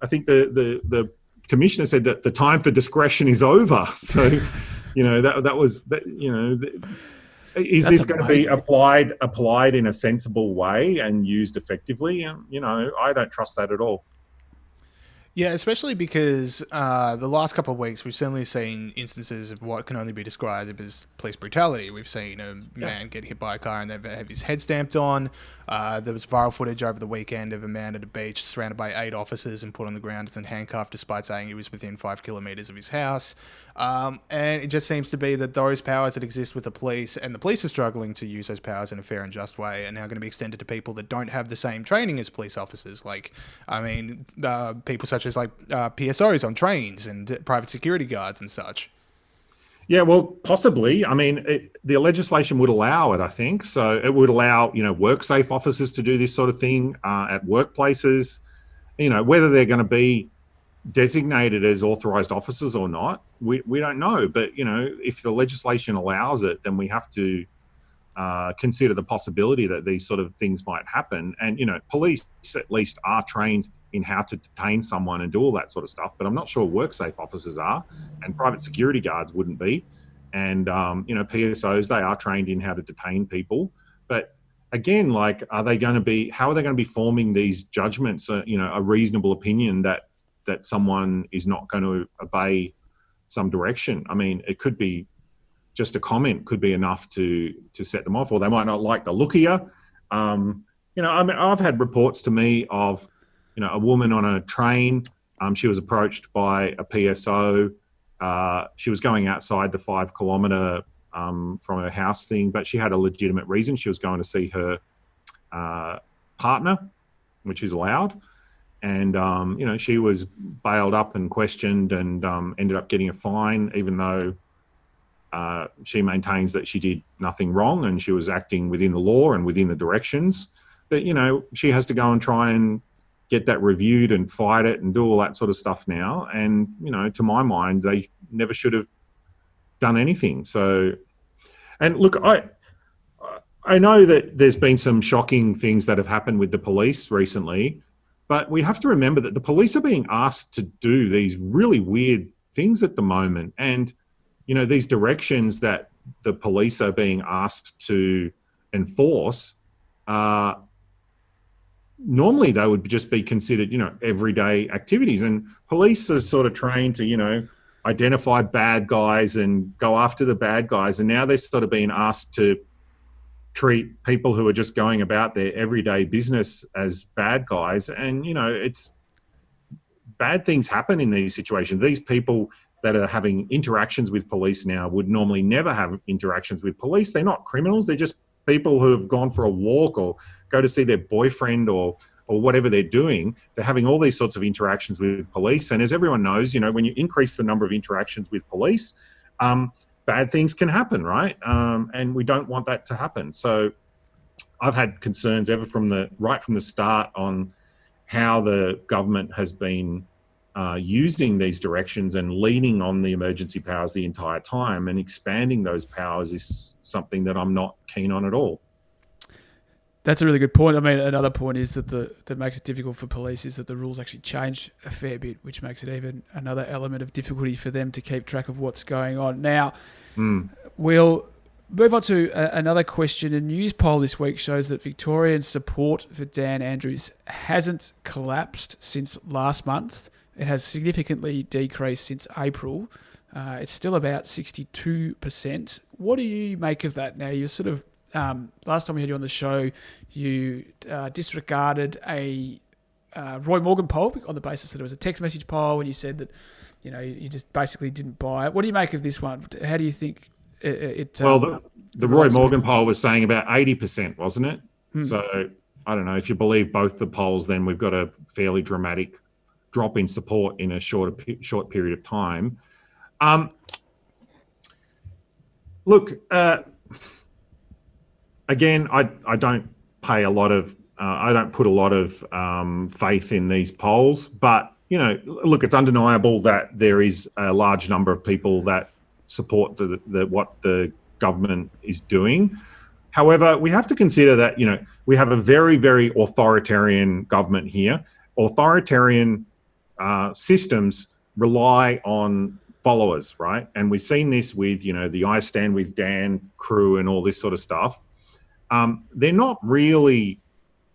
I think the commissioner said that the time for discretion is over. So, you know, that was, you know, is this going to be applied in a sensible way and used effectively? And, you know, I don't trust that at all. Yeah, especially because the last couple of weeks, we've certainly seen instances of what can only be described as police brutality. We've seen a man get hit by a car and they've had his head stamped on. There was viral footage over the weekend of a man at a beach surrounded by 8 officers and put on the ground and handcuffed despite saying he was within 5 kilometres of his house. And it just seems to be that those powers that exist with the police, and the police are struggling to use those powers in a fair and just way, are now going to be extended to people that don't have the same training as police officers. Like, I mean, people such as like PSOs on trains and private security guards and such. Yeah, well, possibly. I mean, the legislation would allow it, I think. So it would allow, you know, WorkSafe officers to do this sort of thing at workplaces. You know, whether they're going to be designated as authorised officers or not, we don't know. But, you know, if the legislation allows it, then we have to consider the possibility that these sort of things might happen. And, you know, police at least are trained in how to detain someone and do all that sort of stuff. But I'm not sure WorkSafe officers are, and private security guards wouldn't be. And, you know, PSOs, they are trained in how to detain people. But again, like, how are they going to be forming these judgments, you know, a reasonable opinion that someone is not going to obey some direction? I mean, it could be just a comment could be enough to set them off, or they might not like the look of you. You know, I mean, I've had reports to me of, you know, a woman on a train. She was approached by a PSO. She was going outside the 5 kilometre from her house thing, but she had a legitimate reason. She was going to see her partner, which is allowed. And, you know, she was bailed up and questioned and ended up getting a fine, even though she maintains that she did nothing wrong and she was acting within the law and within the directions. But, you know, she has to go and try and get that reviewed and fight it and do all that sort of stuff now. And, you know, to my mind, they never should have done anything. So, and look, I know that there's been some shocking things that have happened with the police recently, but we have to remember that the police are being asked to do these really weird things at the moment. And, you know, these directions that the police are being asked to enforce, normally they would just be considered, you know, everyday activities. And police are sort of trained to, you know, identify bad guys and go after the bad guys. And now they're sort of being asked to treat people who are just going about their everyday business as bad guys. And, you know, it's bad things happen in these situations. These people that are having interactions with police now would normally never have interactions with police. They're not criminals. They're just people who have gone for a walk or go to see their boyfriend or or whatever they're doing, they're having all these sorts of interactions with police. And as everyone knows, when you increase the number of interactions with police, bad things can happen, right? And we don't want that to happen. So I've had concerns right from the start on how the government has been using these directions and leaning on the emergency powers the entire time, and expanding those powers is something that I'm not keen on at all. That's a really good point. I mean, another point is that makes it difficult for police is that the rules actually change a fair bit, which makes it even another element of difficulty for them to keep track of what's going on. Now, we'll move on to another question. A Newspoll this week shows that Victorian support for Dan Andrews hasn't collapsed since last month. It has significantly decreased since April. It's still about 62%. What do you make of that? Now, you're sort of last time we had you on the show, you disregarded a Roy Morgan poll on the basis that it was a text message poll, and you said that you just basically didn't buy it. What do you make of this one? How do you think it? Well, the Roy Morgan poll was saying about 80%, wasn't it? So I don't know, if you believe both the polls, then we've got a fairly dramatic drop in support in a short period of time. Look. Again, I don't pay a lot of, I don't put a lot of faith in these polls, but look, it's undeniable that there is a large number of people that support what the government is doing. However, we have to consider that we have a very, very authoritarian government here. Authoritarian systems rely on followers, right? And we've seen this with the I Stand With Dan crew and all this sort of stuff. They're not really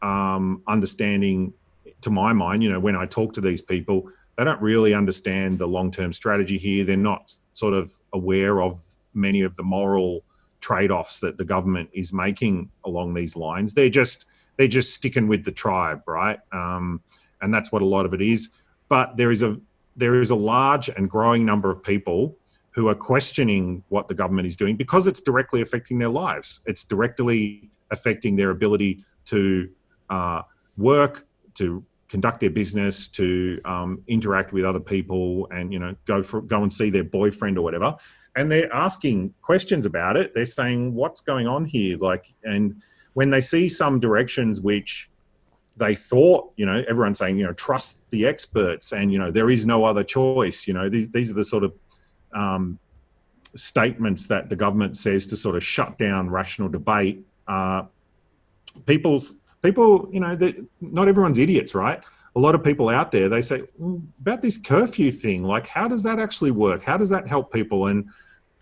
understanding, to my mind, when I talk to these people, they don't really understand the long-term strategy here. They're not sort of aware of many of the moral trade-offs that the government is making along these lines. They're just sticking with the tribe, right? And that's what a lot of it is. But there is a large and growing number of people who are questioning what the government is doing because it's directly affecting their lives. It's directly affecting their ability to work, to conduct their business, to interact with other people, and go and see their boyfriend or whatever. And they're asking questions about it. They're saying, "What's going on here?" And when they see some directions which they thought, everyone's saying, trust the experts, and there is no other choice. These are the sort of statements that the government says to sort of shut down rational debate. People, not everyone's idiots, right? A lot of people out there, they say about this curfew thing, how does that actually work? How does that help people? And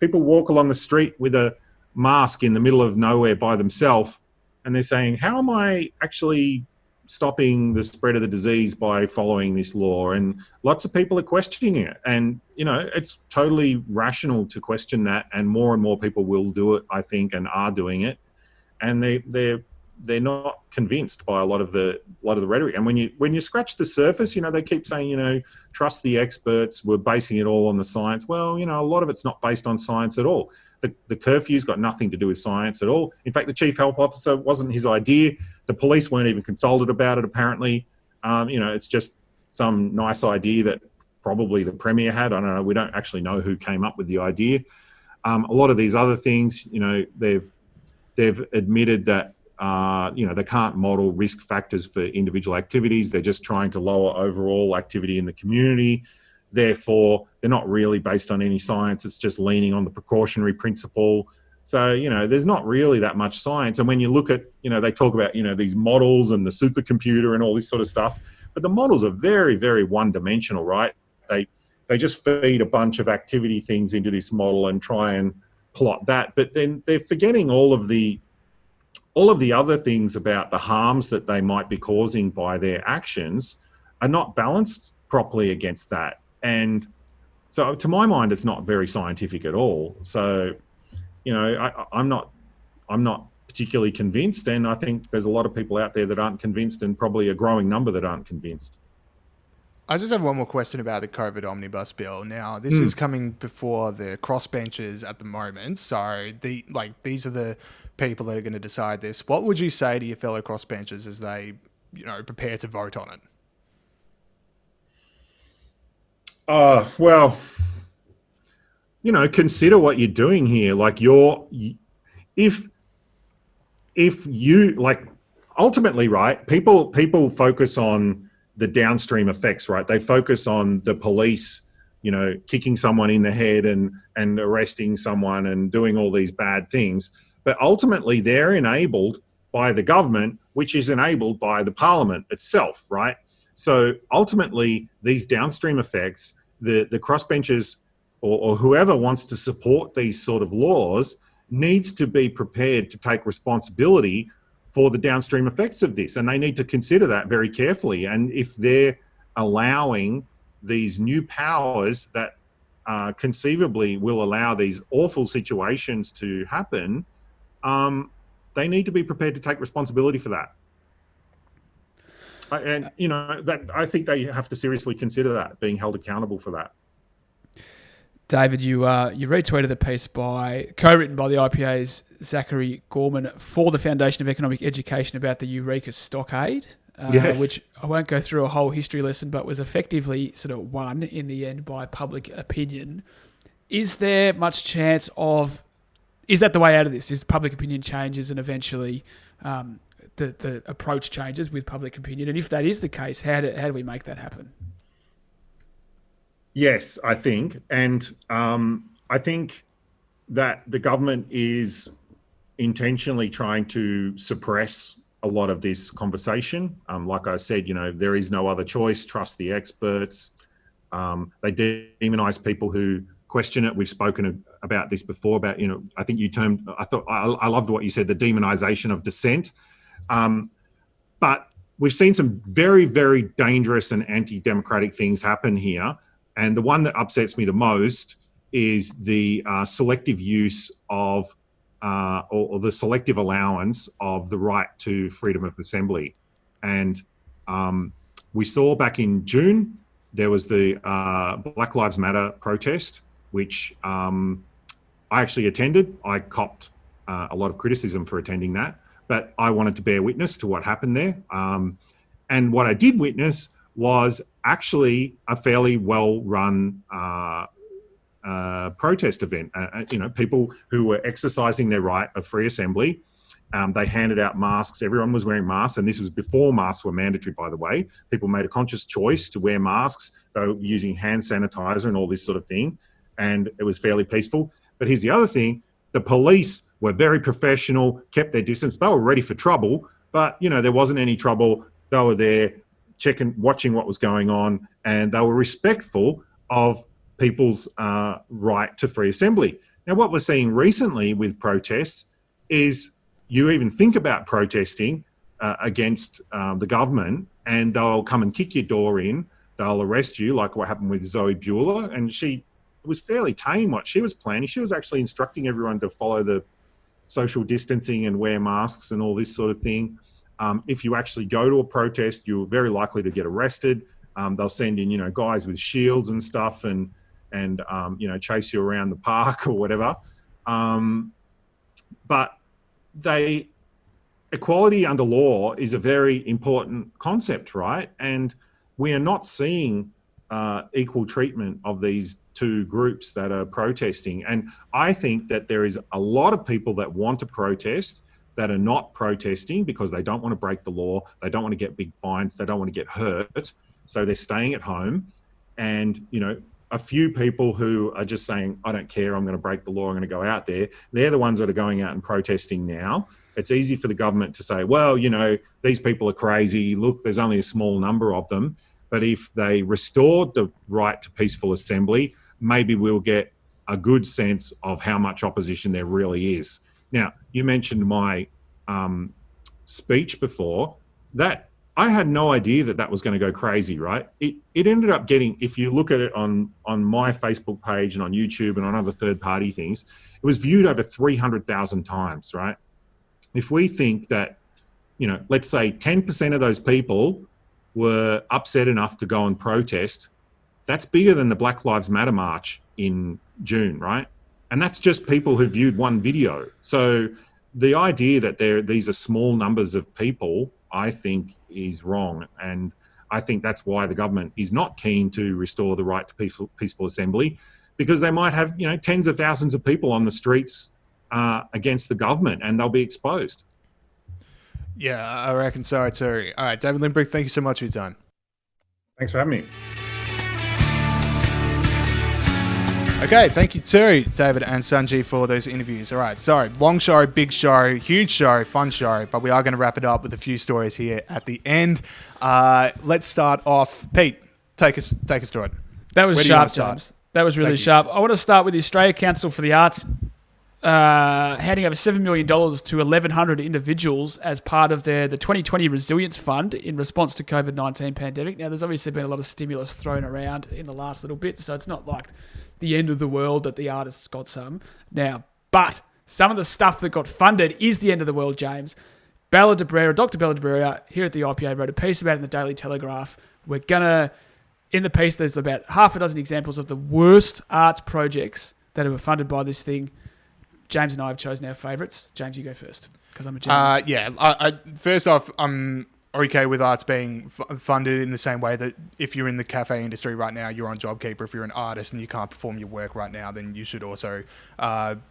people walk along the street with a mask in the middle of nowhere by themselves, and they're saying, how am I actually stopping the spread of the disease by following this law? And lots of people are questioning it. And, it's totally rational to question that. And more people will do it, I think, and are doing it. And they're not convinced by a lot of the rhetoric. And when you scratch the surface, they keep saying, trust the experts, we're basing it all on the science. Well, a lot of it's not based on science at all. The curfew's got nothing to do with science at all. In fact, the chief health officer wasn't his idea. The police weren't even consulted about it, apparently. It's just some nice idea that probably the Premier had. I don't know. We don't actually know who came up with the idea. A lot of these other things, they've admitted that, they can't model risk factors for individual activities. They're just trying to lower overall activity in the community. Therefore, they're not really based on any science. It's just leaning on the precautionary principle. So, there's not really that much science. And when you look at, they talk about, these models and the supercomputer and all this sort of stuff, but the models are very, very one-dimensional, right? They just feed a bunch of activity things into this model and try and plot that. But then they're forgetting all of the other things about the harms that they might be causing by their actions are not balanced properly against that. And so to my mind, it's not very scientific at all. So, I'm not particularly convinced. And I think there's a lot of people out there that aren't convinced, and probably a growing number that aren't convinced. I just have one more question about the COVID Omnibus Bill. Now, this is coming before the crossbenchers at the moment. So these are the people that are going to decide this. What would you say to your fellow crossbenchers as they prepare to vote on it? Well, consider what you're doing here. Like if you like, ultimately, right, people focus on the downstream effects, right? They focus on the police, kicking someone in the head and arresting someone and doing all these bad things. But ultimately, they're enabled by the government, which is enabled by the parliament itself, right? So ultimately, these downstream effects, the crossbenchers or whoever wants to support these sort of laws needs to be prepared to take responsibility for the downstream effects of this. And they need to consider that very carefully. And if they're allowing these new powers that conceivably will allow these awful situations to happen, they need to be prepared to take responsibility for that. And, that I think they have to seriously consider that, being held accountable for that. David, you retweeted the piece co-written by the IPA's Zachary Gorman for the Foundation of Economic Education about the Eureka Stockade, yes. Which I won't go through a whole history lesson, but was effectively sort of won in the end by public opinion. Is there much chance is that the way out of this? Is public opinion changes and eventually the approach changes with public opinion? And if that is the case, how do we make that happen? Yes, I think. And I think that the government is intentionally trying to suppress a lot of this conversation. Like I said, there is no other choice. Trust the experts. They demonize people who question it. We've spoken about this before about, I think I loved what you said, the demonization of dissent. But we've seen some very, very dangerous and anti-democratic things happen here. And the one that upsets me the most is the selective use of or the selective allowance of the right to freedom of assembly. And we saw back in June, there was the Black Lives Matter protest, which I actually attended. I copped a lot of criticism for attending that, but I wanted to bear witness to what happened there. And what I did witness was actually a fairly well-run protest event. People who were exercising their right of free assembly. They handed out masks. Everyone was wearing masks, and this was before masks were mandatory, by the way. People made a conscious choice to wear masks. They were using hand sanitizer and all this sort of thing, and it was fairly peaceful. But here's the other thing. The police were very professional, kept their distance. They were ready for trouble, but, there wasn't any trouble. They were there watching what was going on, and they were respectful of people's right to free assembly. Now, what we're seeing recently with protests is you even think about protesting against the government, and they'll come and kick your door in. They'll arrest you, like what happened with Zoe Bueller. And it was fairly tame what she was planning. She was actually instructing everyone to follow the social distancing and wear masks and all this sort of thing. If you actually go to a protest, you're very likely to get arrested. They'll send in, guys with shields and stuff and chase you around the park or whatever. But equality under law is a very important concept, right? And we are not seeing equal treatment of these two groups that are protesting. And I think that there is a lot of people that want to protest that are not protesting because they don't want to break the law. They don't want to get big fines. They don't want to get hurt. So they're staying at home. And, a few people who are just saying, I don't care, I'm going to break the law, I'm going to go out there. They're the ones that are going out and protesting now. It's easy for the government to say, well, these people are crazy. Look, there's only a small number of them. But if they restored the right to peaceful assembly, maybe we'll get a good sense of how much opposition there really is. Now, you mentioned my speech before. That I had no idea that was going to go crazy, right? It ended up getting, if you look at it on my Facebook page and on YouTube and on other third-party things, it was viewed over 300,000 times, right? If we think that, let's say 10% of those people were upset enough to go and protest, that's bigger than the Black Lives Matter march in June, right? And that's just people who viewed one video. So the idea that these are small numbers of people, I think is wrong. And I think that's why the government is not keen to restore the right to peaceful assembly, because they might have, tens of thousands of people on the streets against the government, and they'll be exposed. Yeah, I reckon so too. All right, David Limbrick, thank you so much for your time. Thanks for having me. Okay, thank you to David and Sanjeev for those interviews. All right, sorry, long show, big show, huge show, fun show, but we are going to wrap it up with a few stories here at the end. Let's start off. Pete, take us through it. That was sharp, James. That was really sharp. I want to start with the Australia Council for the Arts handing over $7 million to 1,100 individuals as part of the 2020 Resilience Fund in response to COVID-19 pandemic. Now, there's obviously been a lot of stimulus thrown around in the last little bit, so it's not like the end of the world that the artists got some now. But some of the stuff that got funded is the end of the world, James. Dr. Bella de Brera here at the IPA wrote a piece about it in the Daily Telegraph. In the piece, there's about half a dozen examples of the worst arts projects that were funded by this thing. James and I have chosen our favourites. James, you go first, because I'm a gentleman. First off, I'm okay with arts being funded in the same way that if you're in the cafe industry right now, you're on JobKeeper. If you're an artist and you can't perform your work right now, then you should also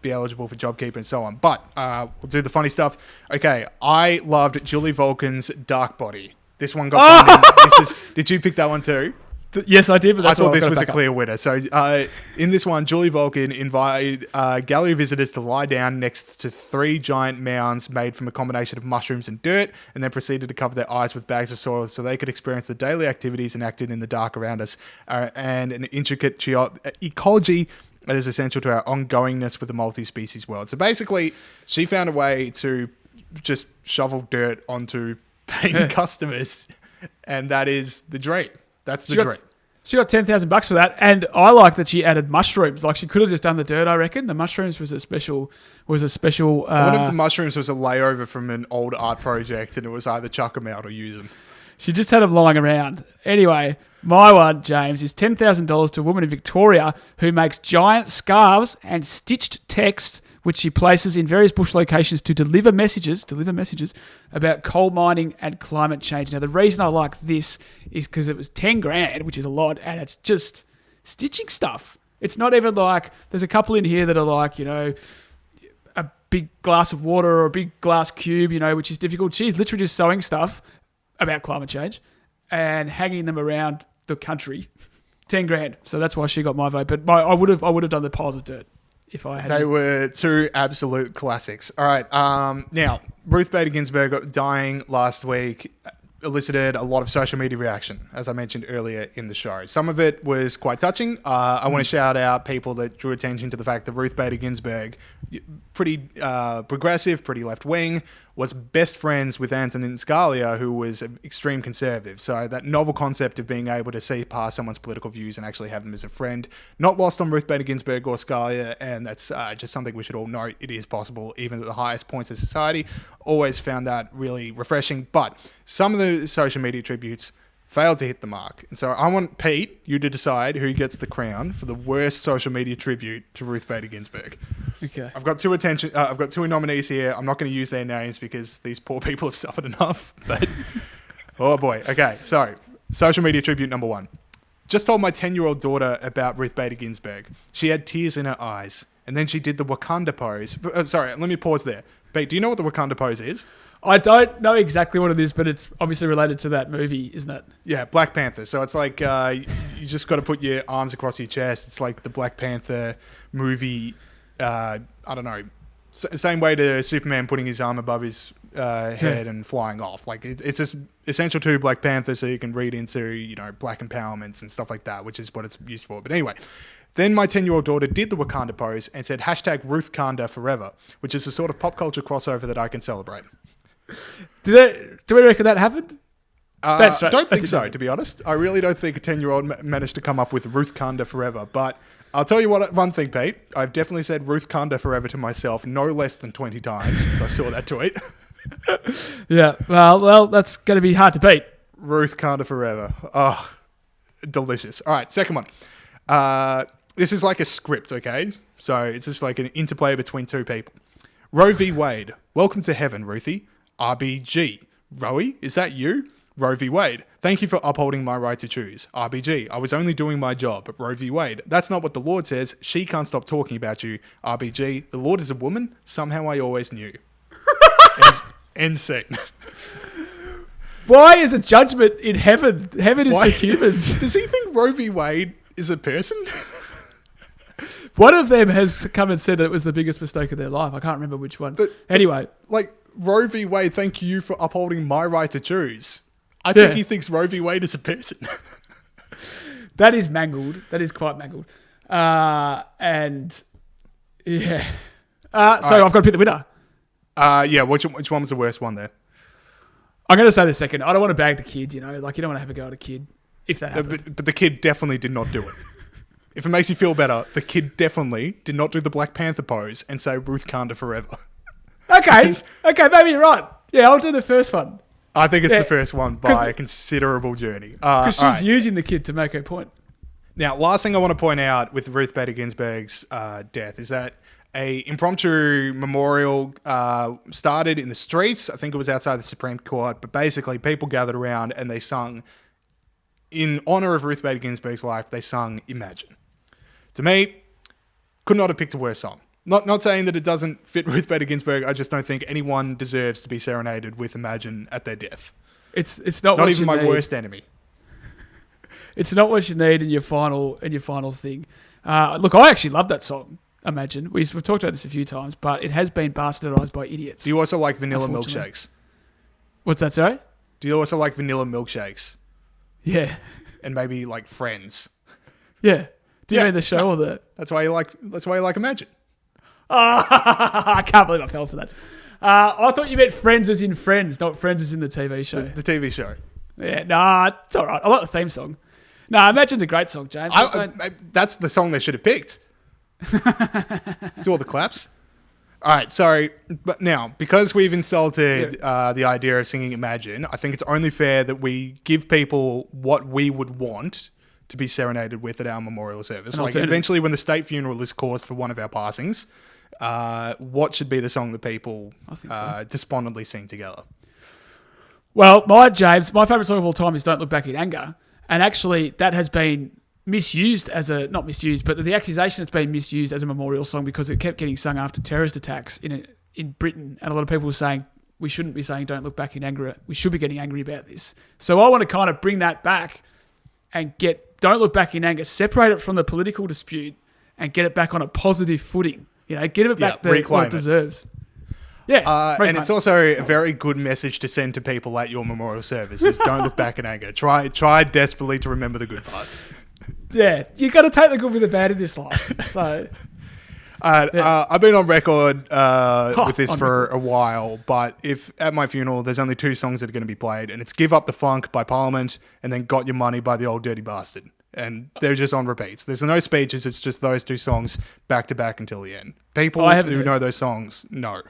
be eligible for JobKeeper and so on. But we'll do the funny stuff. Okay, I loved Julie Vulcan's Dark Body. This one got funded. Did you pick that one too? Yes, I did, but that's I thought this was a clear winner. So in this one, Julie Vulcan invited gallery visitors to lie down next to 3 giant mounds made from a combination of mushrooms and dirt, and then proceeded to cover their eyes with bags of soil so they could experience the daily activities enacted in the dark around us and an intricate ecology that is essential to our ongoingness with the multi-species world. So basically, she found a way to just shovel dirt onto paying customers, and that is the dream. That's the dream. She got $10,000 for that, and I like that she added mushrooms. Like, she could have just done the dirt, I reckon. The mushrooms was a special. I wonder if the mushrooms was a layover from an old art project, and it was either chuck them out or use them. She just had them lying around. Anyway, my one, James, is $10,000 to a woman in Victoria who makes giant scarves and stitched text, which she places in various bush locations to deliver messages about coal mining and climate change. Now, the reason I like this is because it was $10,000, which is a lot, and it's just stitching stuff. It's not even like, there's a couple in here that are like, a big glass of water or a big glass cube, which is difficult. She's literally just sewing stuff about climate change and hanging them around the country. $10,000. So that's why she got my vote. But I would have done the piles of dirt. If I had. They were 2 absolute classics. All right. Now, Ruth Bader Ginsburg dying last week elicited a lot of social media reaction, as I mentioned earlier in the show. Some of it was quite touching. I want to shout out people that drew attention to the fact that Ruth Bader Ginsburg, pretty progressive, pretty left-wing, was best friends with Antonin Scalia, who was an extreme conservative. So that novel concept of being able to see past someone's political views and actually have them as a friend, not lost on Ruth Bader Ginsburg or Scalia, and that's just something we should all know it is possible, even at the highest points of society. Always found that really refreshing. But some of the social media tributes failed to hit the mark. And so I want Pete, you to decide who gets the crown for the worst social media tribute to Ruth Bader Ginsburg. Okay. I've got 2 nominees here. I'm not going to use their names because these poor people have suffered enough. But oh boy. Okay. So social media tribute number 1. Just told my 10-year-old daughter about Ruth Bader Ginsburg. She had tears in her eyes. And then she did the Wakanda pose. Sorry, let me pause there. Pete, do you know what the Wakanda pose is? I don't know exactly what it is, but it's obviously related to that movie, isn't it? Yeah, Black Panther. So it's like you just got to put your arms across your chest. It's like the Black Panther movie. I don't know. Same way to Superman putting his arm above his head and flying off. Like it's just essential to Black Panther, so you can read into black empowerments and stuff like that, which is what it's used for. But anyway. Then my 10-year-old daughter did the Wakanda pose and said #RuthKanda forever, which is a sort of pop culture crossover that I can celebrate. Do we reckon that happened? I don't think so, to be honest. I really don't think a 10-year-old managed to come up with RuthKanda forever. But I'll tell you one thing, Pete. I've definitely said RuthKanda forever to myself no less than 20 times since I saw that tweet. Yeah, well, that's going to be hard to beat. RuthKanda forever. Oh, delicious. All right, second one. This is like a script, okay? So it's just like an interplay between 2 people. Roe v. Wade. Welcome to heaven, Ruthie. RBG. Rowie, is that you? Roe v. Wade. Thank you for upholding my right to choose. RBG. I was only doing my job. Roe v. Wade. That's not what the Lord says. She can't stop talking about you. RBG. The Lord is a woman. Somehow I always knew. End scene. Why is a judgment in heaven? Heaven is for humans. Does he think Roe v. Wade is a person? One of them has come and said that it was the biggest mistake of their life. I can't remember which one. Anyway. Like, Roe v. Wade, thank you for upholding my right to choose. I think he thinks Roe v. Wade is a person. That is mangled. That is quite mangled. And, yeah. I've got to pick the winner. Which one was the worst one there? I'm going to say the second. I don't want to bag the kid, you know. Like, you don't want to have a go at a kid if that happened. But the kid definitely did not do it. If it makes you feel better, the kid definitely did not do the Black Panther pose and say Ruth Kanda forever. Okay, maybe you're right. Yeah, I'll do the first one. I think it's the first one by a considerable journey. Because she's using the kid to make her point. Now, last thing I want to point out with Ruth Bader Ginsburg's death is that a impromptu memorial started in the streets. I think it was outside the Supreme Court, but basically people gathered around and they sung, in honor of Ruth Bader Ginsburg's life, they sung Imagine. To me, could not have picked a worse song. Not saying that it doesn't fit Ruth Bader Ginsburg. I just don't think anyone deserves to be serenaded with Imagine at their death. It's not what even you my need. worst enemy. It's not what you need in your final thing. Look, I actually love that song. Imagine we've talked about this a few times, but it has been bastardized by idiots. Do you also like vanilla milkshakes? What's that, sorry? Do you also like vanilla milkshakes? Yeah. And maybe like Friends? Yeah. Do you mean the show or the? That's why you like Imagine. I can't believe I fell for that. I thought you meant Friends as in Friends, not Friends as in the TV show. The TV show. Yeah, nah, it's all right. I like the theme song. Nah, Imagine's a great song, James. That's the song they should have picked. Do all the claps. All right, sorry. But now, because we've insulted the idea of singing Imagine, I think it's only fair that we give people what we would want to be serenaded with at our memorial service. Like, eventually, when the state funeral is caused for one of our passings, what should be the song that people despondently sing together? Well, my favourite song of all time is Don't Look Back in Anger. And actually, that has been misused not misused, but the accusation has been misused as a memorial song because it kept getting sung after terrorist attacks in Britain. And a lot of people were saying, we shouldn't be saying Don't Look Back in Anger. We should be getting angry about this. So I want to kind of bring that back and get Don't Look Back in Anger, separate it from the political dispute and get it back on a positive footing. You know, get it back what it deserves. Yeah. And it's also a very good message to send to people at your memorial service is don't look back in anger. Try desperately to remember the good parts. Yeah. You got to take the good with the bad in this life. So... I've been on record with this for a while, but if at my funeral there's only two songs that are going to be played, and it's Give Up the Funk by Parliament and then Got Your Money by the Old Dirty Bastard. And they're just on repeats. There's no speeches, it's just those two songs back to back until the end. People who know those songs know.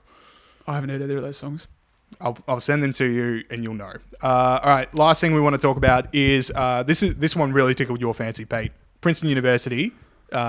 I haven't heard either of those songs. I'll send them to you and you'll know. All right, last thing we want to talk about is this one really tickled your fancy, Pete. Princeton University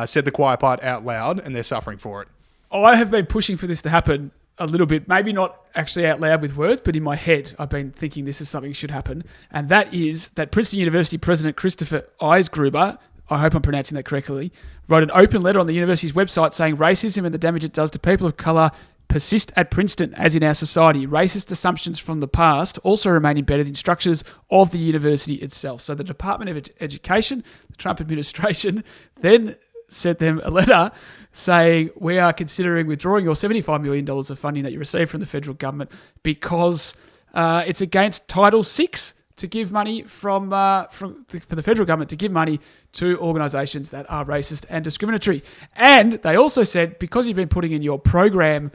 said the quiet part out loud and they're suffering for it. I have been pushing for this to happen a little bit, maybe not actually out loud with words, but in my head, I've been thinking this is something that should happen. And that is that Princeton University President Christopher Eisgruber, I hope I'm pronouncing that correctly, wrote an open letter on the university's website saying racism and the damage it does to people of colour persist at Princeton, as in our society. Racist assumptions from the past also remain embedded in structures of the university itself. So the Department of Education, the Trump administration, then sent them a letter saying, we are considering withdrawing your $75 million of funding that you received from the federal government because it's against Title VI to give money for the federal government to give money to organisations that are racist and discriminatory. And they also said, because you've been putting in your program,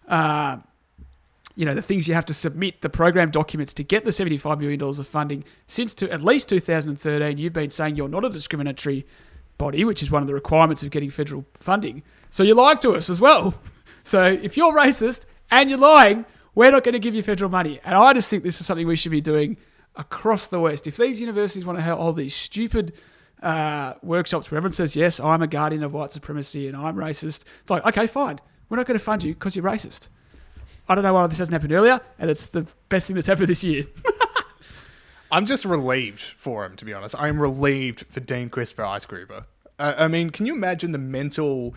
the things you have to submit, the program documents to get the $75 million of funding since at least 2013, you've been saying you're not a discriminatory body, which is one of the requirements of getting federal funding. So you lied to us as well. So if you're racist and you're lying, we're not going to give you federal money. And I just think this is something we should be doing across the West. If these universities want to have all these stupid workshops where everyone says, yes, I'm a guardian of white supremacy and I'm racist, it's like, okay, fine. We're not going to fund you because you're racist. I don't know why this hasn't happened earlier, and it's the best thing that's happened this year. I'm just relieved for him, to be honest. I'm relieved for Dean Christopher Icegruber. I mean, can you imagine the mental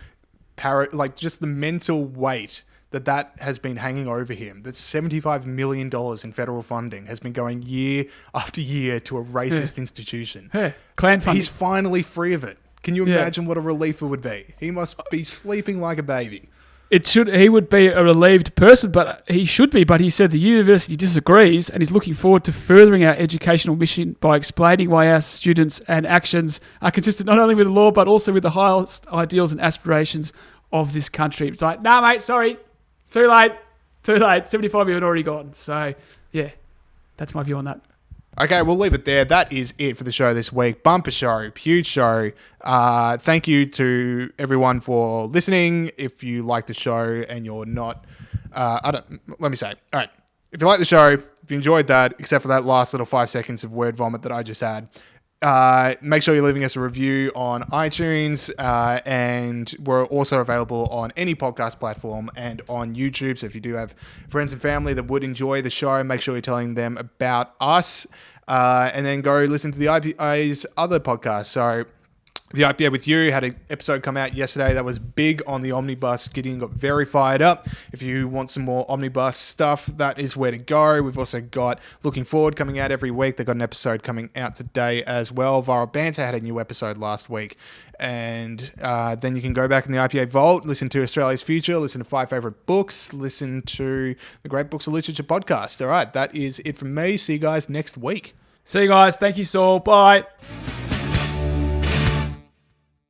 just the mental weight that has been hanging over him? That $75 million in federal funding has been going year after year to a racist institution. Hey, clan funding. He's finally free of it. Can you imagine what a relief it would be? He must be sleeping like a baby. He would be a relieved person, but he should be. But he said the university disagrees and is looking forward to furthering our educational mission by explaining why our students and actions are consistent not only with the law, but also with the highest ideals and aspirations of this country. It's like, nah, mate, sorry. Too late. 75 million already gone. So, yeah, that's my view on that. Okay, we'll leave it there. That is it for the show this week. Bumper show, huge show. Thank you to everyone for listening. If you like the show and you're not, let me say, all right. If you like the show, if you enjoyed that, except for that last little 5 seconds of word vomit that I just had, make sure you're leaving us a review on iTunes, and we're also available on any podcast platform and on YouTube. So if you do have friends and family that would enjoy the show, make sure you're telling them about us, and then go listen to the IPA's other podcasts. So The IPA with You had an episode come out yesterday that was big on the Omnibus. Gideon got very fired up. If you want some more Omnibus stuff, that is where to go. We've also got Looking Forward coming out every week. They've got an episode coming out today as well. Viral Banter had a new episode last week. And then you can go back in the IPA vault, listen to Australia's Future, listen to 5 Favourite Books, listen to the Great Books of Literature podcast. All right, that is it from me. See you guys next week. See you guys. Thank you, Saul. Bye.